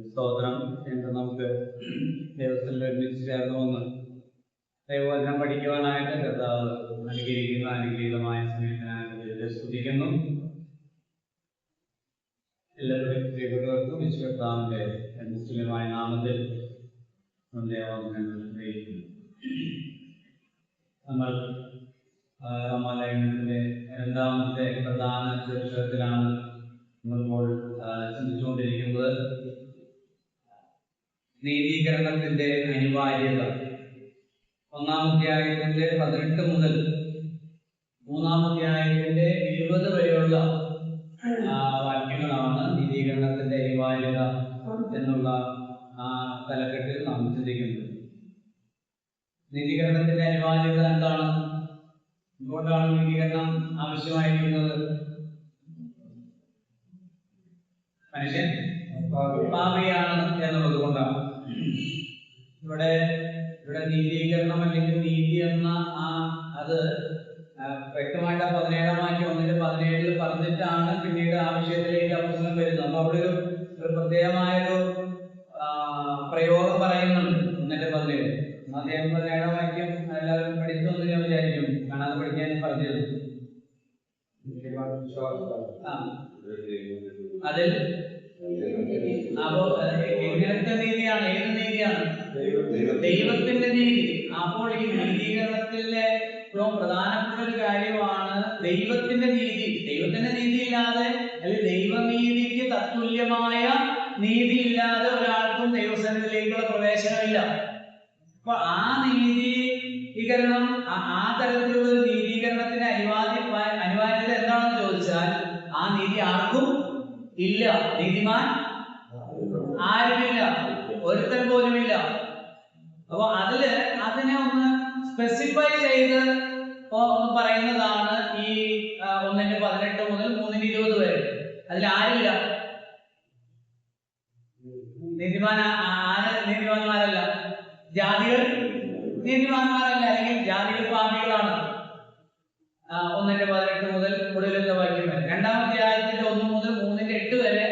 സ്തോത്രം. എന്ന് നമുക്ക് ദൈവത്തിൽ ഒരുമിച്ച് ചേർന്ന് വന്ന് ദൈവവചനം പഠിക്കുവാനായിട്ട് കർത്താവ് നൽകിയിരിക്കുന്ന അനുഗ്രഹീതമായ സമയത്തിനായിട്ട് സ്തുതിക്കുന്നു. എല്ലാവരും പ്രിയപ്പെട്ടവർക്കും വിശ്വകർത്താവിന്റെ നിശ്ചലമായ നാമത്തിൽ ദൈവവചനങ്ങൾ അറിയിക്കുന്നു. നമ്മൾ റോമാലേഖനത്തിലെ രണ്ടാമത്തെ പ്രധാന വിഷയത്തിലാണ് നമ്മളിപ്പോൾ ചിന്തിച്ചുകൊണ്ടിരിക്കുന്നത്. നീതീകരണത്തിന്റെ അനിവാര്യത. 1-ാം അധ്യായത്തിന്റെ 18 മുതൽ 3-ാം അധ്യായത്തിന്റെ 20 വരെയുള്ള വാക്യങ്ങളാണ് നീതീകരണത്തിന്റെ അനിവാര്യത എന്നുള്ള തലക്കെട്ടിൽ നാം ചിന്തിക്കുന്നത്. നീതീകരണത്തിന്റെ അനിവാര്യത എന്താണ്? എന്തുകൊണ്ടാണ് നീതീകരണം ആവശ്യമായിരിക്കുന്നത്? മനുഷ്യൻ പാപിയാണ് എന്നുള്ളത് കൊണ്ടാണ്. ഇവിടെ നീതീകരണം അല്ലെങ്കിൽ നീതി എന്ന അത് വ്യക്തമായിട്ട് 17-ാം വാക്യം 1:17 പറഞ്ഞിട്ടാണ് പിന്നീട് ആ വിഷയത്തിലേക്ക് അവസരം വരുന്നത്. അപ്പൊ അവിടെ ഒരു പ്രത്യേകമായൊരു പ്രയോഗം പറയുന്നുണ്ട്. 1:17 അദ്ദേഹം 17-ാം വാക്യം എല്ലാവരും പഠിച്ചു എന്ന് ഞാൻ വിചാരിക്കും. കാണാതെ പഠിക്കാൻ പറഞ്ഞത് അതിൽ അപ്പോ എങ്ങനത്തെ നീതിയാണ്? ഏത് നീതിയാണ്? ദൈവത്തിന്റെ നീതി. അപ്പോൾ ഈ നീതീകരണത്തിലെ ഏറ്റവും പ്രധാനപ്പെട്ട ഒരു കാര്യമാണ് ദൈവത്തിന്റെ നീതി. ദൈവത്തിന്റെ നീതി ഇല്ലാതെ അല്ലെങ്കിൽ ദൈവനീതിക്ക് തത്തുല്യമായ നീതി ഇല്ലാതെ ഒരാൾക്കും ദൈവസന്നിധിയിലേക്കുള്ള പ്രവേശനമില്ല. അപ്പൊ ആ നീതീകരണം, ആ തരത്തിലുള്ള ഒരു നീതീകരണത്തിന്റെ അനിവാര്യത എന്താണെന്ന് ചോദിച്ചാൽ ആ നീതി ആർക്കും ഇല്ല. നീതിമാൻ ആരുമില്ല, ഒരുത്തൻ പോലുമില്ല. അപ്പൊ അതിനെ ഒന്ന് സ്പെസിഫൈ ചെയ്ത് ഒന്ന് പറയുന്നതാണ് ഈ 1:18 മുതൽ 3:20 വരെ. അതിൽ ആരുമില്ല. നീതിമാന്മാരല്ല, ജാതികൾ നീതിമാന്മാരല്ല, അല്ലെങ്കിൽ ജാതികൾ പാപികളാണ്. 1:18 മുതൽ ഒടുവിലത്തെ വാക്യം വരെ. 2-ാം അധ്യായത്തിന്റെ 1 മുതൽ 3:8 വരെ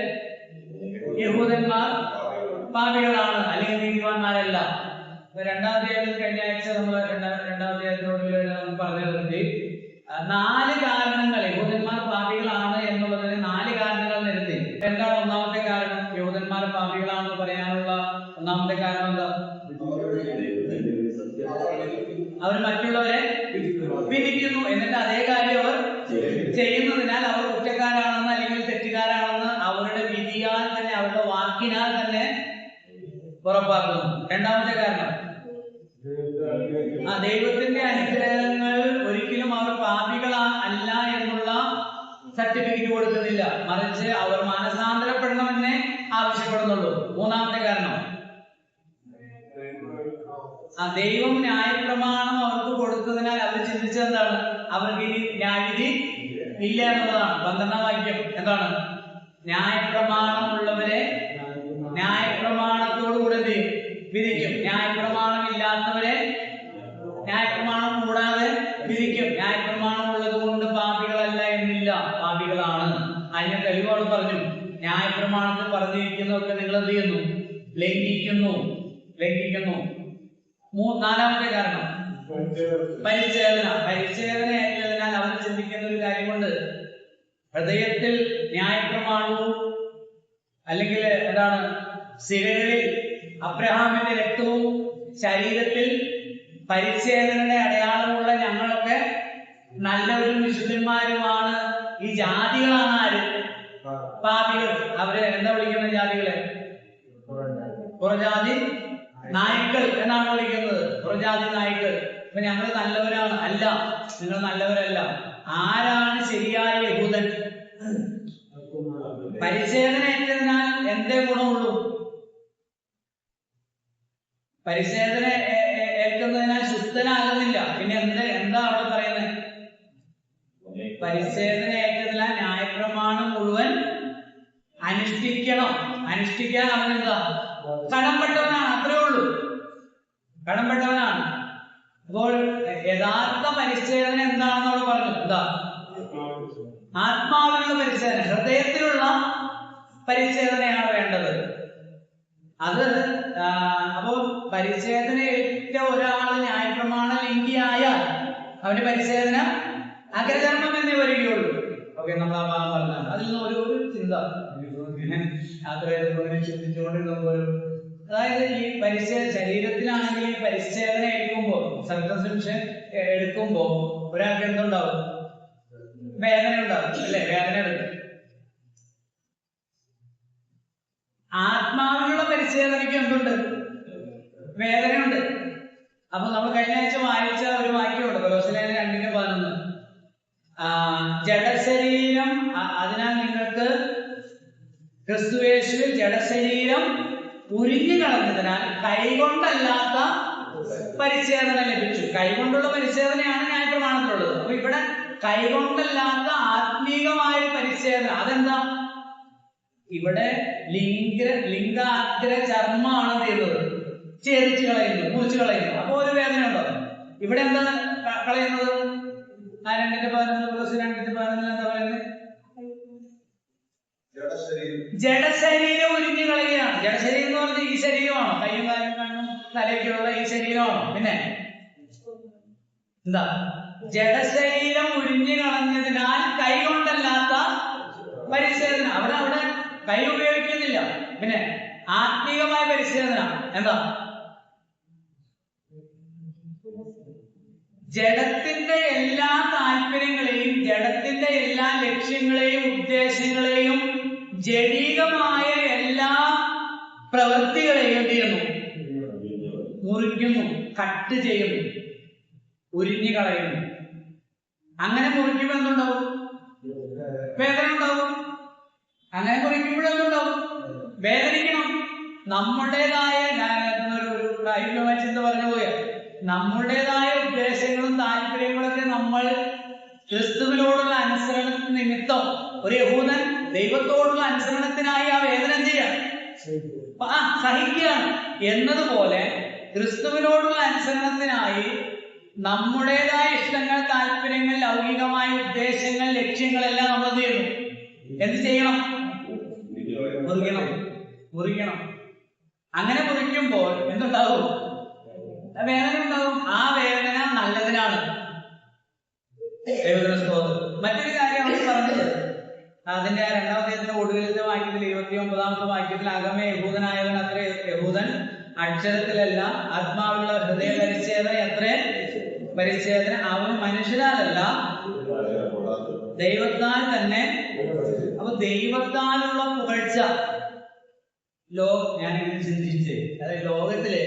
യഹൂദന്മാർ പാപികളാണ്, അല്ലെങ്കിൽ നീതിമാന്മാരല്ല. 2-ാം അധ്യായത്തിൽ കഴിഞ്ഞ ആഴ്ച നമ്മൾ 2-ാം അധ്യായത്തിനോട് പറഞ്ഞു നിർത്തി. 4 കാരണങ്ങൾ യഹൂദന്മാർ പാപികളാണ് എന്നുള്ളതിന് 4 കാരണങ്ങൾ നിരത്തി. എന്താണ് ഒന്നാമത്തെ കാരണം? യഹൂദന്മാർ പാപികളാണെന്ന് പറയാനുള്ള ഒന്നാമത്തെ കാരണം എന്താ? അവർ മറ്റുള്ളവരെ വിധിക്കുന്നു. എന്നിട്ട് അതേ കാര്യം അവർ ചെയ്യുന്നതിനാൽ അവർ കുറ്റക്കാരാണെന്ന് അല്ലെങ്കിൽ തെറ്റുകാരാണെന്ന് അവരുടെ വിധിയാൽ തന്നെ, അവരുടെ വാക്കിനാൽ തന്നെ ഉറപ്പാക്കുന്നു. 2-ാമത്തെ കാരണം ദൈവത്തിന്റെ അനുഗ്രഹങ്ങൾ ഒരിക്കലും അവർ പാപികളല്ല എന്നുള്ള സർട്ടിഫിക്കറ്റ് കൊടുക്കുന്നില്ല, മറിച്ച് അവർ മാനസാന്തരപ്പെടണമെന്നേ ആവശ്യപ്പെടുന്നുള്ളൂ. 3-ാമത്തെ കാരണം ദൈവം ന്യായപ്രമാണം അവർക്ക് കൊടുത്തതിനാൽ അവർ ചിന്തിച്ചെന്താണ്? അവർക്ക് ഇനി ന്യായവിധി ഇല്ല എന്നുള്ളതാണ്. 12-ാം വാക്യം എന്താണ്? ന്യായപ്രമാണം ഉള്ളവരെ ന്യായപ്രമാണത്തോടു കൂടെ വിധിക്കും, ന്യായപ്രമാണം ഇല്ലാത്തവരെ ന്യായപ്രമാണം കൂടാതെ വിധിക്കും. ന്യായപ്രമാണം ഉള്ളത് കൊണ്ട് പാപികളല്ല എന്നില്ല, പാപികളാണ്. അതിന് തെളിവാണ് പറഞ്ഞു. ന്യായപ്രമാണത്തിൽ പറഞ്ഞിരിക്കുന്നതൊക്കെ നിങ്ങൾ എന്ത് ചെയ്യുന്നു? ലംഘിക്കുന്നു. 4-ാമത്തെ കാരണം പരിച്ഛേദന ഏറ്റതിനാൽ അവർ ചിന്തിക്കുന്ന ഒരു കാര്യമുണ്ട്. ഹൃദയത്തിൽ ന്യായപ്രമാണവും അല്ലെങ്കിൽ എന്താണ് സിരകളിൽ അബ്രഹാമിന്റെ രക്തവും ശരീരത്തിൽ പരിച്ഛേദനയുടെ അടയാളമുള്ള ഞങ്ങളൊക്കെ നല്ലവരും വിശുദ്ധന്മാരുമാണ്. ഈ ജാതികളാണ് ആര്? പാപികൾ. അവര് എന്താ വിളിക്കുന്ന ജാതികളെ? പുറജാതി നായ്ക്കൾ എന്നാണ് വിളിക്കുന്നത്. പുറജാതി നായ്ക്കൾ. ഇപ്പൊ ഞങ്ങൾ നല്ലവരാണ്. അല്ല, നിങ്ങൾ നല്ലവരല്ല. ആരാണ് ശരിയായ യഹൂദൻ? പരിച്ഛേദന ഏറ്റതിനാൽ എന്തേ ഗുണമുള്ളൂ? പരിച്ഛേദന ഏൽക്കുന്നതിനാൽ ശുദ്ധനാകുന്നില്ല. പിന്നെ എന്താ അവിടെ പറയുന്നത്? പരിച്ഛേദന ഏറ്റതിനാൽ ന്യായപ്രമാണം മുഴുവൻ അനുഷ്ഠിക്കണം. അനുഷ്ഠിക്കാൻ അവനെന്താ? കടംപെട്ടവനാണ്. അത്രേ ഉള്ളൂ, കടംപെട്ടവനാണ്. അപ്പോൾ യഥാർത്ഥ പരിച്ഛേദന എന്താണെന്ന് അവിടെ പറഞ്ഞു. എന്താ? ആത്മാവിലുള്ള പരിച്ഛേദന, ഹൃദയത്തിലുള്ള പരിച്ഛേദനയാണ് വേണ്ടത്. അത് അപ്പോ പരിച്ഛേദന ഏറ്റ ഒരാൾ ന്യായപ്രമാണ ലംഘിയായാൽ അവന്റെ പരിച്ഛേദന അഗ്രചർമ്മം എന്നേ വരികയുള്ളൂ. ഓക്കെ, നമ്മൾ ആ ഭാഗം പറഞ്ഞാൽ അതിൽ നിന്ന് ഒരു ചിന്ത ചിന്തിച്ചുകൊണ്ടിരുന്നപ്പോൾ, അതായത് ഈ ശരീരത്തിലാണെങ്കിൽ ഈ പരിച്ഛേദന എടുക്കുമ്പോൾ, സർക്കംസിഷൻ എടുക്കുമ്പോൾ ഒരാൾക്ക് എന്തുണ്ടാവും? വേദന ഉണ്ടാവും അല്ലെ? വേദന എടുക്കും. ആത്മാവിനുള്ള പരിച്ഛേദനയ്ക്ക് എന്തുണ്ട്? വേദനയുണ്ട്. അപ്പൊ നമ്മൾ കഴിഞ്ഞ ആഴ്ച വായിച്ച ഒരു വാക്യമുണ്ട്, കൊലോസ്യർ 2:11. ജഡശരീരം, അതിനാൽ നിങ്ങൾക്ക് ക്രിസ്തുയേശുവിൽ ജഡശരീരം ഉരിഞ്ഞു കളഞ്ഞതിനാൽ കൈകൊണ്ടല്ലാത്ത പരിച്ഛേദന ലഭിച്ചു. കൈകൊണ്ടുള്ള പരിച്ഛേദനയാണ് ന്യായപ്രമാണത്തിലുള്ളത്. അപ്പൊ ഇവിടെ കൈകൊണ്ടല്ലാത്ത ആത്മീകമായ പരിച്ഛേദന, അതെന്താ? ഇവിടെ ലിംഗാഗ്ര ചർമ്മമാണ് ചെയ്യുന്നത്, ഛേദിച്ചു കളയുന്നു, മുറിച്ചു കളയുന്നു. അപ്പൊ ഒരു വേദന ഉണ്ടോ? ഇവിടെ എന്താ കളയുന്നത്? 2:11 എന്താ പറയുന്നത്? ജഡശരീരം ഉരിഞ്ഞു കളയുകയാണ്. ജഡശരീരം എന്ന് പറഞ്ഞാൽ ഈ ശരീരമാണോ? കയ്യും കാലും കണ്ണും തലയ്ക്കുള്ള ഈ ശരീരമാണോ? പിന്നെ എന്താ? ജഡശരീരം ഉരിഞ്ഞു കളഞ്ഞതിനാൽ കൈ കൊണ്ടല്ലാത്ത പരിച്ഛേദന. അവിടെ കൈ ഉപയോഗിക്കുന്നില്ല. പിന്നെ ആത്മീകമായ പരിച്ഛേദന എന്താ? ജഡത്തിന്റെ എല്ലാ താല്പര്യങ്ങളെയും, ജഡത്തിന്റെ എല്ലാ ലക്ഷ്യങ്ങളെയും ഉദ്ദേശങ്ങളെയും, ജഡീകമായ എല്ലാ പ്രവൃത്തികളെയും എന്ത് ചെയ്യുന്നു? മുറിക്കുന്നു, കട്ട് ചെയ്യുന്നു, ഉരിഞ്ഞു കളയുന്നു. അങ്ങനെ മുറിക്കുമ്പോൾ എന്തുണ്ടാവും? വേദന ഉണ്ടാവും. അങ്ങനെ മുറിക്കുമ്പോഴെന്തുണ്ടാവും? വേദനിക്കണം. നമ്മുടേതായ ഒരു പ്രായോഗികമായ ചിന്ത പറഞ്ഞു പോയ നമ്മുടേതായ ഉദ്ദേശങ്ങളും താല്പര്യങ്ങളൊക്കെ നമ്മൾ ക്രിസ്തുവിനോടുള്ള അനുസരണ നിമിത്തം, ഒരു യഹൂദൻ ദൈവത്തോടുള്ള അനുസരണത്തിനായി ആ വേദന ചെയ്യാണ്, സഹിക്കുകയാണ് എന്നതുപോലെ ക്രിസ്തുവിനോടുള്ള അനുസരണത്തിനായി നമ്മുടേതായ ഇഷ്ടങ്ങൾ, താല്പര്യങ്ങൾ, ലൗകികമായ ഉദ്ദേശങ്ങൾ, ലക്ഷ്യങ്ങളെല്ലാം നമ്മൾ ചെയ്യുന്നു. എന്ത് ചെയ്യണം? മുറിക്കണം. അങ്ങനെ മുറിക്കുമ്പോൾ എന്തുണ്ടാവും? വേദന ഉണ്ടാവും. ആ വേദന നല്ലതിനാണ്. മറ്റൊരു കാര്യം അവർ പറഞ്ഞത്, അതിന്റെ 2-ാം അധ്യായത്തിന്റെ ഒടുവിലത്തെ വാക്യത്തിൽ 29-ാമത്തെ വാക്യത്തിൽ, അകമേ യഹൂദനായവൻ അത്ര യഹൂദൻ, അക്ഷരത്തിലല്ല ആത്മാവിലുള്ള ഹൃദയ പരിച്ഛേദന അത്രേ പരിച്ഛേദന. അവന് മനുഷ്യരാലല്ല ദൈവത്താൽ തന്നെ. അപ്പൊ ദൈവത്താലുള്ള പുകഴ്ച ഞാൻ ഇങ്ങനെ ചിന്തിച്ചേ, അതായത് ലോകത്തിലെ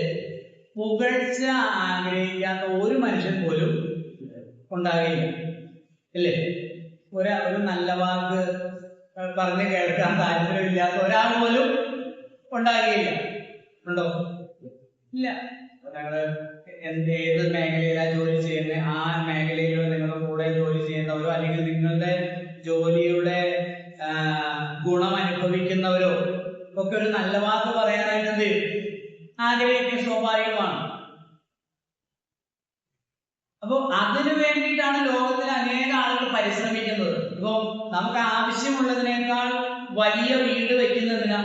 പുകഴ്ച ആഗ്രഹിക്കാത്ത ഒരു മനുഷ്യൻ പോലും ഉണ്ടാകില്ല, അല്ലേ? ഒരു നല്ല വാക്ക് പറഞ്ഞ് കേൾക്കാൻ താല്പര്യമില്ലാത്ത ഒരാൾ പോലും ഉണ്ടാകുകയില്ല. ഉണ്ടോ? ഇല്ല. ഞങ്ങള് ഏത് മേഖലയിലാണ് ജോലി ചെയ്യുന്നത്, ആ മേഖലയിലോ നിങ്ങളുടെ കൂടെ ജോലി ചെയ്യുന്നവരോ അല്ലെങ്കിൽ നിങ്ങളുടെ ജോലിയുടെ ഗുണം അനുഭവിക്കുന്നവരോ ഒക്കെ ഒരു നല്ല വാക്ക് പറയാനായിട്ട് എന്ത് ചെയ്യും? ആഗ്രഹിക്കുക സ്വാഭാവികമാണ്. അപ്പൊ അതിനു വേണ്ടിയിട്ടാണ് ലോകത്തിൽ അനേക ആളുകൾ പരിശ്രമിക്കുന്നത്. ഇപ്പൊ നമുക്ക് ആവശ്യമുള്ളതിനേക്കാൾ വലിയ വീട് വെക്കുന്നതിനാ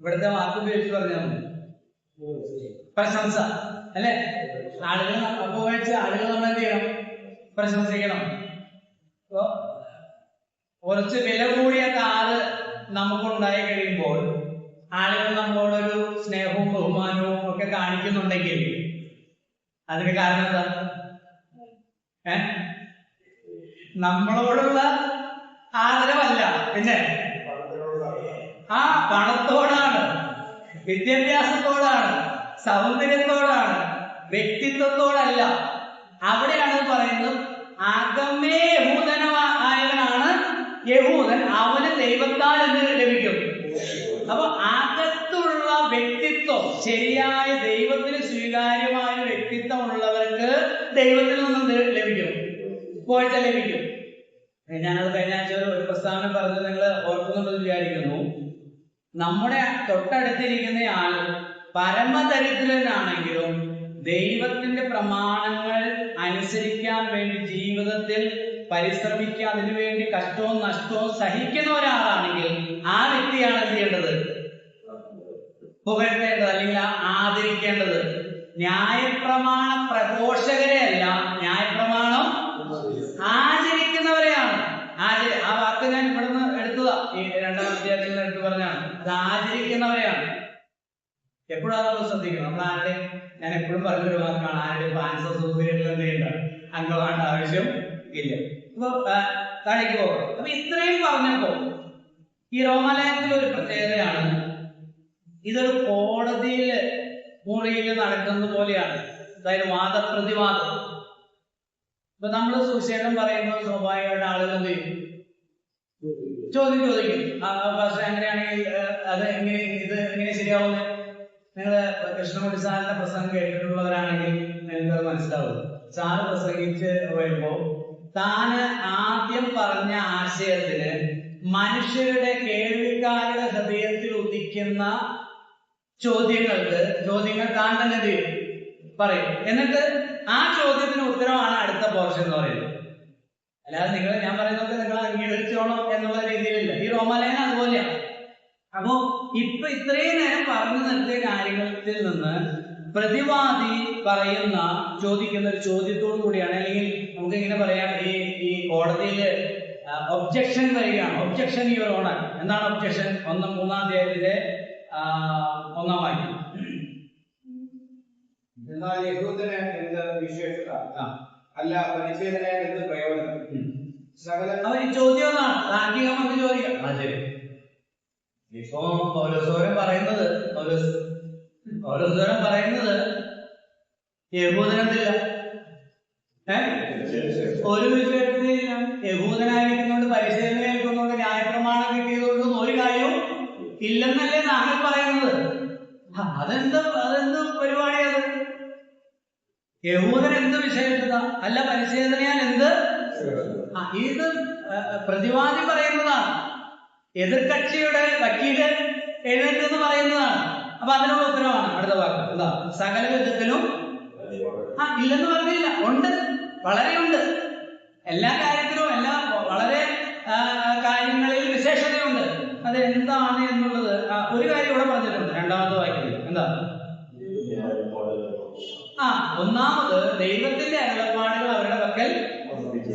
ഇവിടുത്തെ വാക്ക് ഉപയോഗിച്ച് പറഞ്ഞാൽ പ്രശംസ, അല്ലെ? ആളുകൾ നമ്മൾ എന്ത് ചെയ്യണം? പ്രശംസിക്കണം. ഇപ്പൊ കുറച്ച് വില കൂടിയ കാറ് നമുക്കുണ്ടായി കഴിയുമ്പോൾ ആളുകൾ നമ്മളോടൊരു സ്നേഹവും ബഹുമാനവും ഒക്കെ കാണിക്കുന്നുണ്ടെങ്കിൽ അതിന് കാരണം എന്താ? നമ്മളോടുള്ള ആദരവല്ല, പിന്നെ ആ പണത്തോടാണ്, വിദ്യാഭ്യാസത്തോടാണ്, സൗന്ദര്യത്തോടാണ്, വ്യക്തിത്വത്തോടല്ല. അവിടെയാണ് പറയുന്നത് അകമേ യഹൂദനായവനാണ് യഹൂദൻ, അവന് ദൈവത്താൽ എന്ന് ലഭിക്കും. അപ്പൊ അകത്തുള്ള വ്യക്തിത്വം, ശരിയായ ദൈവത്തിന് സ്വീകാര്യമായ വ്യക്തിത്വം ഉള്ളവർക്ക് ദൈവത്തിൽ നിന്നും ലഭിക്കും, പോഴ്ച ലഭിക്കും. ഞാനത് കഴിഞ്ഞ ആഴ്ച ഒരു പ്രസ്താവന പറഞ്ഞത് നിങ്ങൾ ഓർക്കുന്നുണ്ടെന്ന് വിചാരിക്കുന്നു. നമ്മുടെ തൊട്ടടുത്തിരിക്കുന്ന ആൾ പരമദരിദ്രനാണെങ്കിലും ദൈവത്തിന്റെ പ്രമാണങ്ങൾ അനുസരിക്കാൻ വേണ്ടി ജീവിതത്തിൽ പരിശ്രമിക്കുക, അതിനുവേണ്ടി കഷ്ടവും നഷ്ടവും സഹിക്കുന്ന ഒരാളാണെങ്കിൽ ആ വ്യക്തിയാണ് എന്ത് ചെയ്യേണ്ടത്? പുകഴ്ത്തേണ്ടത് അല്ലെങ്കിൽ ആദരിക്കേണ്ടത്. ന്യായപ്രമാണ പ്രഘോഷകരെ അല്ല, ന്യായപ്രമാണം ആചരിക്കുന്നവരെയാണ്. ആ വാക്ക് ഞാൻ ഇവിടുന്ന് എടുത്തതാ, ഈ 2-ാം അധ്യായത്തിൽ എടുത്തു പറഞ്ഞാണ്. അത് ആചരിക്കുന്നവരെയാണ്. എപ്പോഴും നമ്മൾ ശ്രദ്ധിക്കണം. നമ്മൾ ആരുടെയും, ഞാൻ എപ്പോഴും പറഞ്ഞൊരു വാക്കാണ്, ആരുടെയും ഫാൻസ് അസോസിയേഷനിൽ എന്ത് ചെയ്യണ്ട, അംഗമാകേണ്ട ആവശ്യം ഇല്ല. ഇപ്പൊ താഴേക്ക് പോകാം. അപ്പൊ ഇത്രയും പറഞ്ഞപ്പോ ഈ റോമാലയത്തിൽ ഒരു പ്രത്യേകതയാണ്, ഇതൊരു കോടതിയിൽ മുറിയിൽ നടക്കുന്നത് പോലെയാണ്. അതായത് വാദപ്രതിവാദം. ഇപ്പൊ നമ്മൾ സുവിശേഷം പറയുമ്പോൾ സ്വാഭാവികമായിട്ട് ആളുകൾ എന്ത് ചെയ്യും? ചോദിക്കും. പക്ഷെ അങ്ങനെയാണെങ്കിൽ അത് എങ്ങനെ, ഇത് എങ്ങനെ ശരിയാവുന്നത്? നിങ്ങൾ കൃഷ്ണൻകുട്ടി സാറിന്റെ പ്രസംഗം കേട്ടിട്ടുള്ളവരാണെങ്കിൽ നിങ്ങൾക്കത് മനസ്സിലാവും. സാറ് പ്രസംഗിച്ച് വരുമ്പോ താന് ആദ്യം പറഞ്ഞ ആശയത്തിന് മനുഷ്യരുടെ, കേൾവിക്കാരുടെ ഹൃദയത്തിൽ ഉദിക്കുന്ന ചോദ്യങ്ങൾ താൻ തന്നെ പറയും. എന്നിട്ട് ആ ചോദ്യത്തിന് ഉത്തരമാണ് അടുത്ത പോർഷൻ എന്ന് പറയുന്നത്. അല്ലാതെ ഞാൻ പറയുന്നത് നിങ്ങൾ അംഗീകരിച്ചോണം എന്നുള്ള രീതിയിലില്ല. ഈ റോമാലയനം അതുപോലെയാണ്. അപ്പോ ഇപ്പൊ ഇത്രയും നേരം പറഞ്ഞു നിർത്തിയ കാര്യങ്ങളിൽ നിന്ന് പ്രതിവാദി ചോദിക്കുന്ന ഒരു ചോദ്യത്തോടു കൂടിയാണ്, അല്ലെങ്കിൽ നമുക്ക് ഇങ്ങനെ പറയാം, ഈ കോടതിയിൽ ഒബ്ജക്ഷൻ വരികയാണ്. Objection your honour. എന്താണ് ഒബ്ജക്ഷൻ? 3-ാം അധ്യായത്തിലെ 1-ാം വാക്യം. എന്നാൽ യഹൂദന് എന്ത് വിശേഷത, അല്ല പരിച്ഛേദന എന്ത് പ്രയോജനം? ചോദ്യം താർക്കികമായിട്ട് ചോദിക്കാം. ഇപ്പോ പൗലോസോരൻ പറയുന്നത് യഹൂദനെന്തില്ല, ഒരു വിഷയത്തിലില്ല. യഹൂദനായിരിക്കുന്നതുകൊണ്ട്, പരിശീലനം ഏൽക്കുന്നതുകൊണ്ട്, ന്യായപ്രമാണം കിട്ടിയതുകൊണ്ടൊന്നും ഒരു കാര്യവും ഇല്ലെന്നല്ലേ താങ്കൾ പറയുന്നത്? അതെന്ത് പരിപാടിയത്? യഹൂദൻ എന്ത് വിശേഷത, അല്ല പരിശീലനയാൽ എന്ത്? ഇത് പ്രതിവാദി പറയുന്നതാണ്. എതിർകക്ഷിയുടെ വക്കീല് എഴുന്നേറ്റെന്ന് പറയുന്നതാണ്. അപ്പൊ അതിനുള്ള ഉത്തരവാണ് അടുത്ത വാക്ക്. എന്താ? സകല വിധത്തിലും ഇല്ലെന്ന് പറഞ്ഞില്ല, ഉണ്ട്, വളരെ ഉണ്ട്. എല്ലാ കാര്യത്തിലും, വളരെ കാര്യങ്ങളിൽ വിശേഷതയുണ്ട്. അത് എന്താണ് എന്നുള്ളത് ഒരു കാര്യം ഇവിടെ പറഞ്ഞിട്ടുണ്ട് 2-ാമത്തെ വാക്യത്തിൽ. എന്താ? ഒന്നാമത് ദൈവത്തിന്റെ അരുളപ്പാടുകൾ അവരുടെ പക്കൽ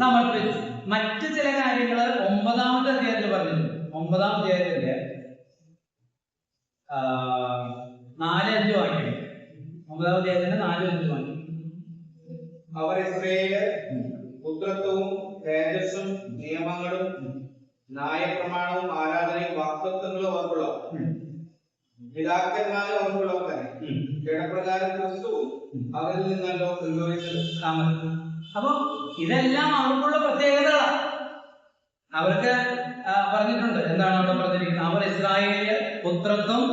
സമർപ്പിച്ചു. മറ്റു ചില കാര്യങ്ങൾ 9-ാമത്തെ അധ്യായത്തിൽ പറഞ്ഞിട്ടുണ്ട്. 9-ാം അധ്യായത്തിന്റെ 4-5 വാക്യം. 9-ാം അധ്യായത്തിന്റെ 4-5 വാക്യം. അവർ ഇസ്രായേല് പുത്രത്വവും തേജസ്സും നിയമങ്ങളും ന്യായപ്രമാണവും ആരാധനയും വാക്തത്വങ്ങളും അവർക്കുള്ള പിതാക്കന്മാരും അവർക്കുള്ളവർ തന്നെ. ജഡപ്രകാരം ക്രിസ്തുവും അവരിൽ നിന്നല്ലോ ഉത്ഭവിച്ചത്. അപ്പൊ ഇതെല്ലാം അവർക്കുള്ള പ്രത്യേകതകളാണ്. അവർക്ക് പറഞ്ഞിട്ടുണ്ട്. എന്താണ് അവിടെ പറഞ്ഞിരിക്കുന്നത്? അവർ ഇസ്രായേലില് പുത്രത്വം,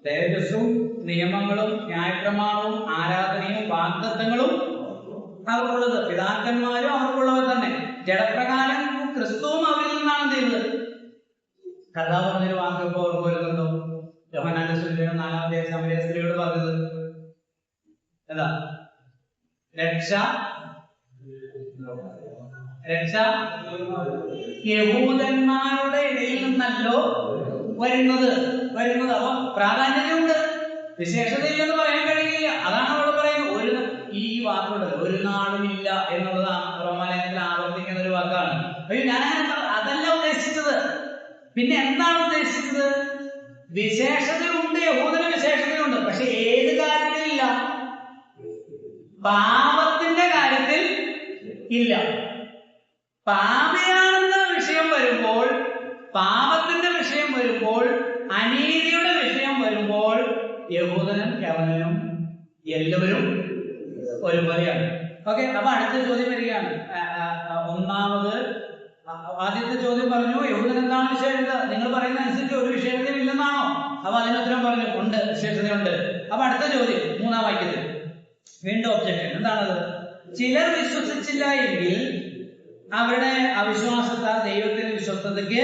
തേജസ്സും നിയമങ്ങളും ന്യായപ്രമാണവും ആരാധനയും വാഗ്ദത്തങ്ങളും അവർക്കുള്ളത്. പിതാക്കന്മാരും അവർക്കുള്ളവർ തന്നെ. ജഡപ്രകാരം ക്രിസ്തുവും അവരിൽ നിന്നാണ് ചെയ്തത്. കർത്താവ് പറഞ്ഞൊരു വാക്ക് ഇപ്പൊ ഓർമ്മ വരുന്നുണ്ടോ? യോഹന്നാന്റെ സുവിശേഷം 4-ാം അധ്യായം സമരിയ സ്ത്രീയോട് പറഞ്ഞത് എന്താ? രക്ഷ യഹൂദന്മാരുടെ ഇടയിൽ നിന്നല്ലോ വരുന്നത്. അപ്പൊ പ്രാധാന്യതയുണ്ട്, വിശേഷതയില്ലെന്ന് പറയാൻ കഴിയില്ല. അതാണ് അവിടെ പറയുന്നത്. ഈ വാക്കുണ്ട്, ഒരു നാളുമില്ല എന്നുള്ളത് റോമാലയത്തിൽ ആവർത്തിക്കുന്ന ഒരു വാക്കാണ്. അയ്യോ, ഞാനങ്ങനെ അതല്ല ഉദ്ദേശിച്ചത്. പിന്നെ എന്താണ് ഉദ്ദേശിച്ചത്? വിശേഷതയുണ്ട്, യഹൂദന് വിശേഷതയുണ്ട്. പക്ഷെ ഏത് കാര്യത്തിലില്ല? പാപത്തിന്റെ കാര്യത്തിൽ ഇല്ല. പാപിയാണെന്ന വിഷയം വരുമ്പോൾ, പാപത്തിന്റെ വിഷയം വരുമ്പോൾ, അനീതിയുടെ വിഷയം വരുമ്പോൾ യഹൂദനും യവനനും എല്ലാവരും ഒരുപോലെയാണ്. ഓക്കെ, അപ്പൊ അടുത്ത ചോദ്യം വരികയാണ്. ആദ്യത്തെ ചോദ്യം പറഞ്ഞു, യഹൂദൻ എന്താണ് വിശേഷത? നിങ്ങൾ പറയുന്ന അനുസരിച്ച് ഒരു വിശേഷതയും ഇല്ലെന്നാണോ? അപ്പൊ അതിനുത്തരം പറഞ്ഞു, ഉണ്ട്, വിശേഷതയുണ്ട്. അപ്പൊ അടുത്ത ചോദ്യം 3-ാം വാക്യത്തിൽ വീണ്ടും ഒബ്ജക്ഷൻ. എന്താണത്? ചിലർ വിശ്വസിച്ചില്ല എങ്കിൽ അവരുടെ അവിശ്വാസത്താൽ ദൈവത്തിന്റെ വിശ്വസ്തതയ്ക്ക്